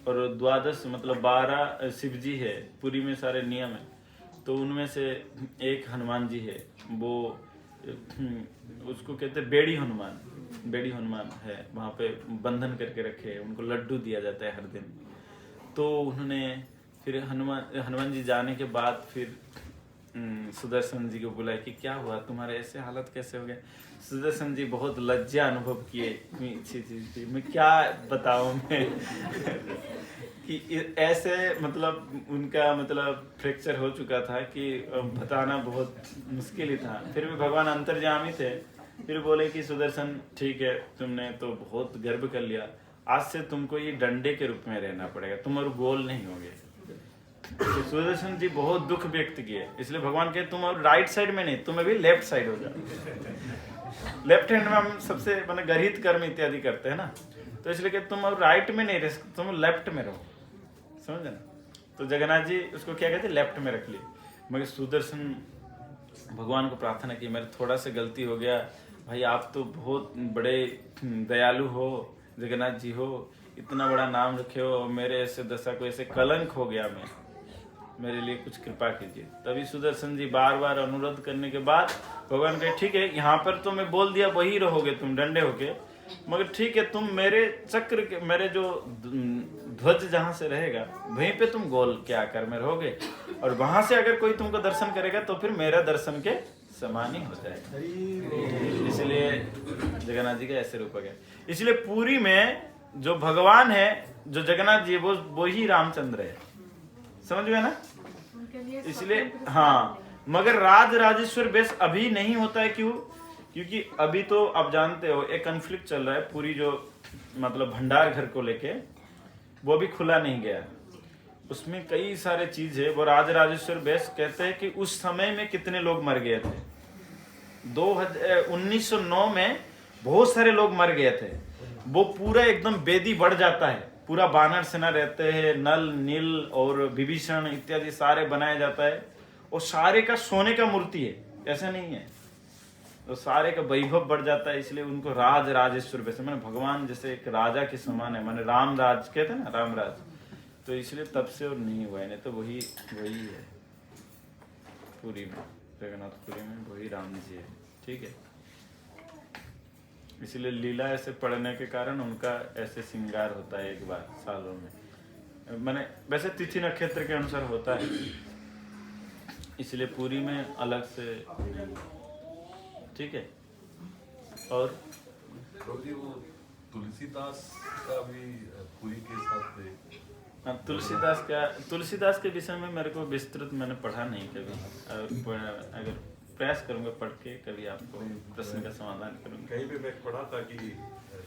और 12 मतलब 12 शिव जी है, पुरी में सारे नियम है। तो उनमें से एक हनुमान जी है, वो उसको कहते हैं बेड़ी हनुमान, बेड़ी हनुमान है, वहाँ पे बंधन करके रखे हैं, उनको लड्डू दिया जाता है हर दिन। तो उन्होंने फिर हनुमान जी जाने के बाद फिर सुदर्शन जी को बुलाया कि क्या हुआ तुम्हारे ऐसे हालत कैसे हो गए। सुदर्शन जी बहुत लज्जा अनुभव किए, मैं क्या बताऊं मैं कि ऐसे मतलब उनका मतलब फ्रैक्चर हो चुका था कि बताना बहुत मुश्किल ही था। फिर भी भगवान अंतर्यामी थे, फिर बोले कि सुदर्शन ठीक है तुमने तो बहुत गर्व कर लिया, आज से तुमको ये डंडे के रूप में रहना पड़ेगा, तुम और गोल नहीं होगे। तो सुदर्शन जी बहुत दुख व्यक्त किए, इसलिए भगवान कहे तुम और राइट साइड में नहीं, तुम अभी लेफ्ट साइड हो जाओ। लेफ्ट हैंड में हम सबसे मतलब गर्हित कर्म इत्यादि करते हैं ना, तो इसलिए कि तुम अब राइट में नहीं रह, तुम लेफ्ट में रहो, समझे ना। तो जगन्नाथ जी उसको क्या कहते लेफ्ट में रख लिए, मगर सुदर्शन भगवान को प्रार्थना की मेरे थोड़ा सा गलती हो गया भाई, आप तो बहुत बड़े दयालु हो, जगन्नाथ जी हो, इतना बड़ा नाम रखे हो, मेरे ऐसे दशा को ऐसे कलंक हो गया, मैं मेरे लिए कुछ कृपा कीजिए। तभी सुदर्शन जी बार बार अनुरोध करने के बाद भगवान कहे ठीक है यहाँ पर तो मैं बोल दिया वही रहोगे तुम डंडे होके, मगर ठीक है तुम मेरे चक्र के मेरे जो ध्वज जहां से रहेगा वहीं पे तुम गोल के आकार में रहोगे, और वहां से अगर कोई तुमको दर्शन करेगा तो फिर मेरा दर्शन के समान ही हो जाएगा। इसलिए जगन्नाथ जी का ऐसे रूप गया। इसलिए पूरी में जो भगवान है, जो जगन्नाथ जी वो ही रामचंद्र है, समझ गए ना। इसलिए हाँ, मगर राज राजेश्वर वेश अभी नहीं होता है, क्यों? क्योंकि अभी तो आप जानते हो एक कन्फ्लिक्ट चल रहा है, पूरी जो मतलब भंडार घर को लेके, वो अभी खुला नहीं गया, उसमें कई सारे चीज है। वो राज राजेश्वर वेश कहते हैं कि उस समय में कितने लोग मर गए थे, 1909 में बहुत सारे लोग मर गए थे। वो पूरा एकदम बेदी बढ़ जाता है, पूरा बानर सेना रहते हैं, नल नील और विभीषण इत्यादि सारे बनाया जाता है, और सारे का सोने का मूर्ति है, ऐसा नहीं है, तो सारे का वैभव बढ़ जाता है। इसलिए उनको राज राजेश्वर वैसे मैंने भगवान जैसे एक राजा के समान है, माने राम राज कहते हैं ना, राम राज। तो इसलिए तब से और नहीं हुआ है, नहीं तो वही वही है पुरी में, जगन्नाथपुरी में वही राम जी है। ठीक है, इसलिए लीला ऐसे पढ़ने के कारण उनका ऐसे श्रृंगार होता है एक बार सालों में, माने वैसे तिथि नक्षत्र के अनुसार होता है, इसलिए पूरी में अलग से। ठीक है, और प्रभु जी वो तुलसीदास का भी पूरी के साथ तुलसीदास के विषय में मेरे को विस्तृत मैंने पढ़ा नहीं कभी, अगर प्रयास करूंगा पढ़ के कभी आपको प्रश्न का समाधान करूंगा। कहीं पे मैं पढ़ा था कि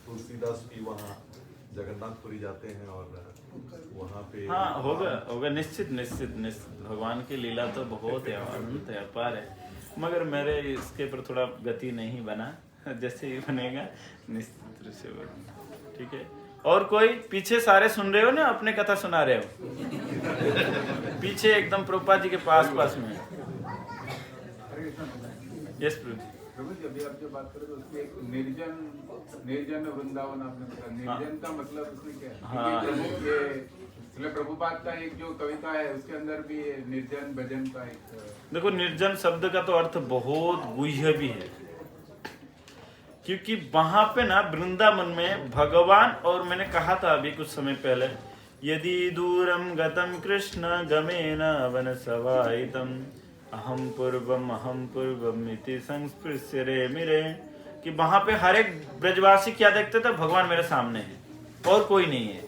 तुलसीदास भी वहाँ जगन्नाथपुरी जाते हैं और वहाँ पे हाँ होगा निश्चित निश्चित निश्चित। भगवान की लीला तो बहुत है, अनंत है, अपार है, मगर मेरे इसके पर थोड़ा गति नहीं बना, जैसे ही बनेगा निश्चित रूप से बनेगा। ठीक है, और कोई पीछे सारे सुन रहे हो ना, अपने कथा सुना रहे हो पीछे एकदम प्रभुपाद जी के पास में। यस प्रभु जी, अभी आप जो बात करें तो उसमें एक निर्जन वृंदावन आपने बताया, निर्जन का मतलब उसमें क्या है? हाँ। ये प्रभुपाद का एक जो कविता है उसके अंदर भी निर्जन भजन का एक, देखो निर्जन शब्द का तो अर्थ बहुत गुह्य भी है, क्योंकि वहां पे ना वृंदावन में भगवान, और मैंने कहा था अभी कुछ समय पहले, यदि दूरम गतम कृष्ण गमेन वन सवाहितम अहम पूर्वम इति संस्पृश्य रे मिरे, कि वहां पे हर एक ब्रजवासी क्या देखते थे, भगवान मेरे सामने है और कोई नहीं है,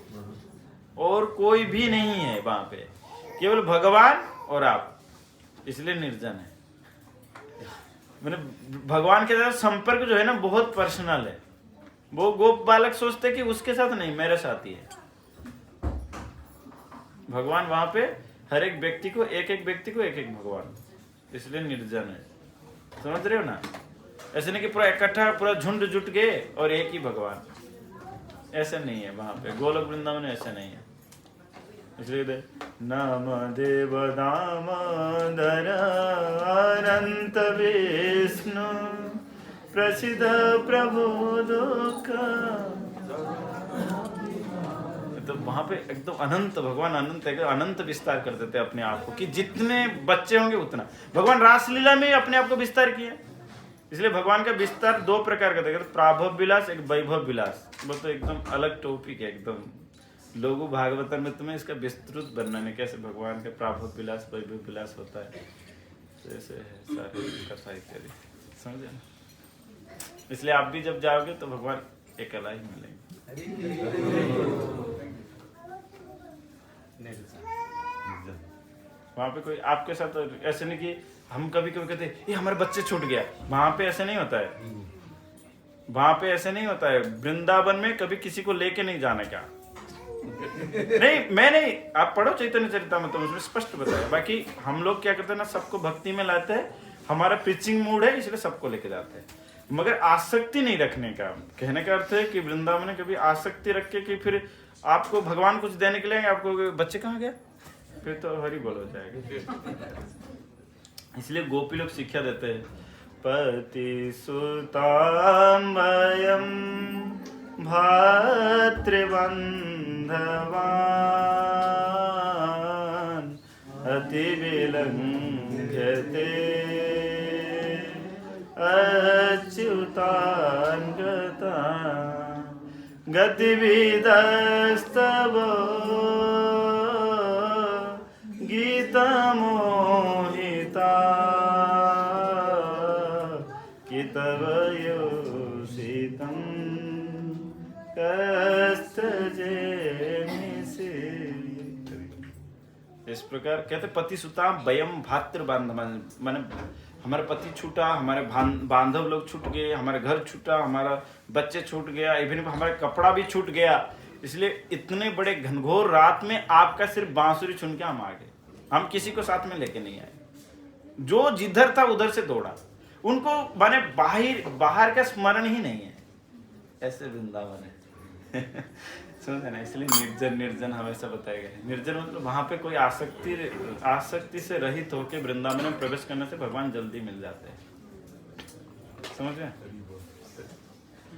और कोई भी नहीं है वहां पे, केवल भगवान और आप, इसलिए निर्जन है। मैंने भगवान के साथ संपर्क जो है ना बहुत पर्सनल है, वो गोप बालक सोचते कि उसके साथ नहीं, मेरे साथ ही है भगवान। वहां पे हर एक व्यक्ति को एक एक भगवान, इसलिए निर्जन है। समझ रहे हो ना, ऐसे नहीं कि पूरा इकट्ठा पूरा झुंड जुट गए और एक ही भगवान, ऐसा नहीं है वहां पे। गोलोक वृंदावन में ऐसा नहीं है, इसलिए नाम देव दामोदर अनंत विष्णु प्रसिद्ध प्रभु दुख, तो वहां पे एकदम अनंत भगवान, अनंत है, अनंत विस्तार कर देते अपने आप को, कि जितने बच्चे होंगे उतना। भगवान रासलीला में अपने आप को विस्तार किया, इसलिए भगवान का विस्तार दो प्रकार का था, प्राभव विलास, एक वैभव विलास। वो तो एकदम अलग टॉपिक है, एकदम लोगु भागवतमृत में इसका विस्तृत वर्णन है, कैसे भगवान का प्राभव विलास वैभव विलास होता है, तो ऐसे है सारे कथा इत्यादि, समझे ना। इसलिए आप भी जब जाओगे तो भगवान अकेला ही मिलेंगे। वहां पे कोई आपके साथ ऐसे नहीं कि हम कभी कभी कहते ये हमारे बच्चे छूट गया, वहां पे ऐसे नहीं होता है, वहां पे ऐसे नहीं होता है। वृंदावन में कभी किसी को लेके नहीं जाने का, नहीं मैं नहीं, आप पढ़ो चैतन्य चरितामृत उसमें स्पष्ट बताया। बाकी हम लोग क्या करते हैं ना, सबको भक्ति में लाते हैं, हमारा पिचिंग मूड है इसलिए सबको लेके जाते हैं, मगर आसक्ति नहीं रखने का। कहने का अर्थ है कि वृंदावन में कभी आसक्ति रख के कि फिर आपको भगवान कुछ देने के लिए आपको बच्चे कहाँ गए, फिर तो हरि बोल हो जाएगा। इसलिए गोपी लोग शिक्षा देते हैं, पति सुताम वयम भातृबंधवान अति विलंघ्यते अच्युतान गता गतिविदस्तव गीतमोहिता कितव योषितं कस्तजेमिषि। इस प्रकार कहते पति सुता वयम भातृ बांधव, माने हमारे पति छूटा, हमारे बांधव लोग छूट गए, हमारे घर छूटा, हमारा बच्चे छूट गया, इवन हमारा कपड़ा भी छूट गया। इसलिए इतने बड़े घनघोर रात में आपका सिर्फ बांसुरी सुन के हम आ गए, हम किसी को साथ में लेके नहीं आए, जो जिधर था उधर से दौड़ा, उनको माने बाहर का स्मरण ही नहीं है, ऐसे वृंदावन है। समझे ना, इसलिए निर्जन निर्जन हमेशा बताया गया है। निर्जन मतलब वहां पे कोई आसक्ति से रहित होकर वृंदावन में प्रवेश करने से भगवान जल्दी मिल जाते हैं, समझ रहे हैं।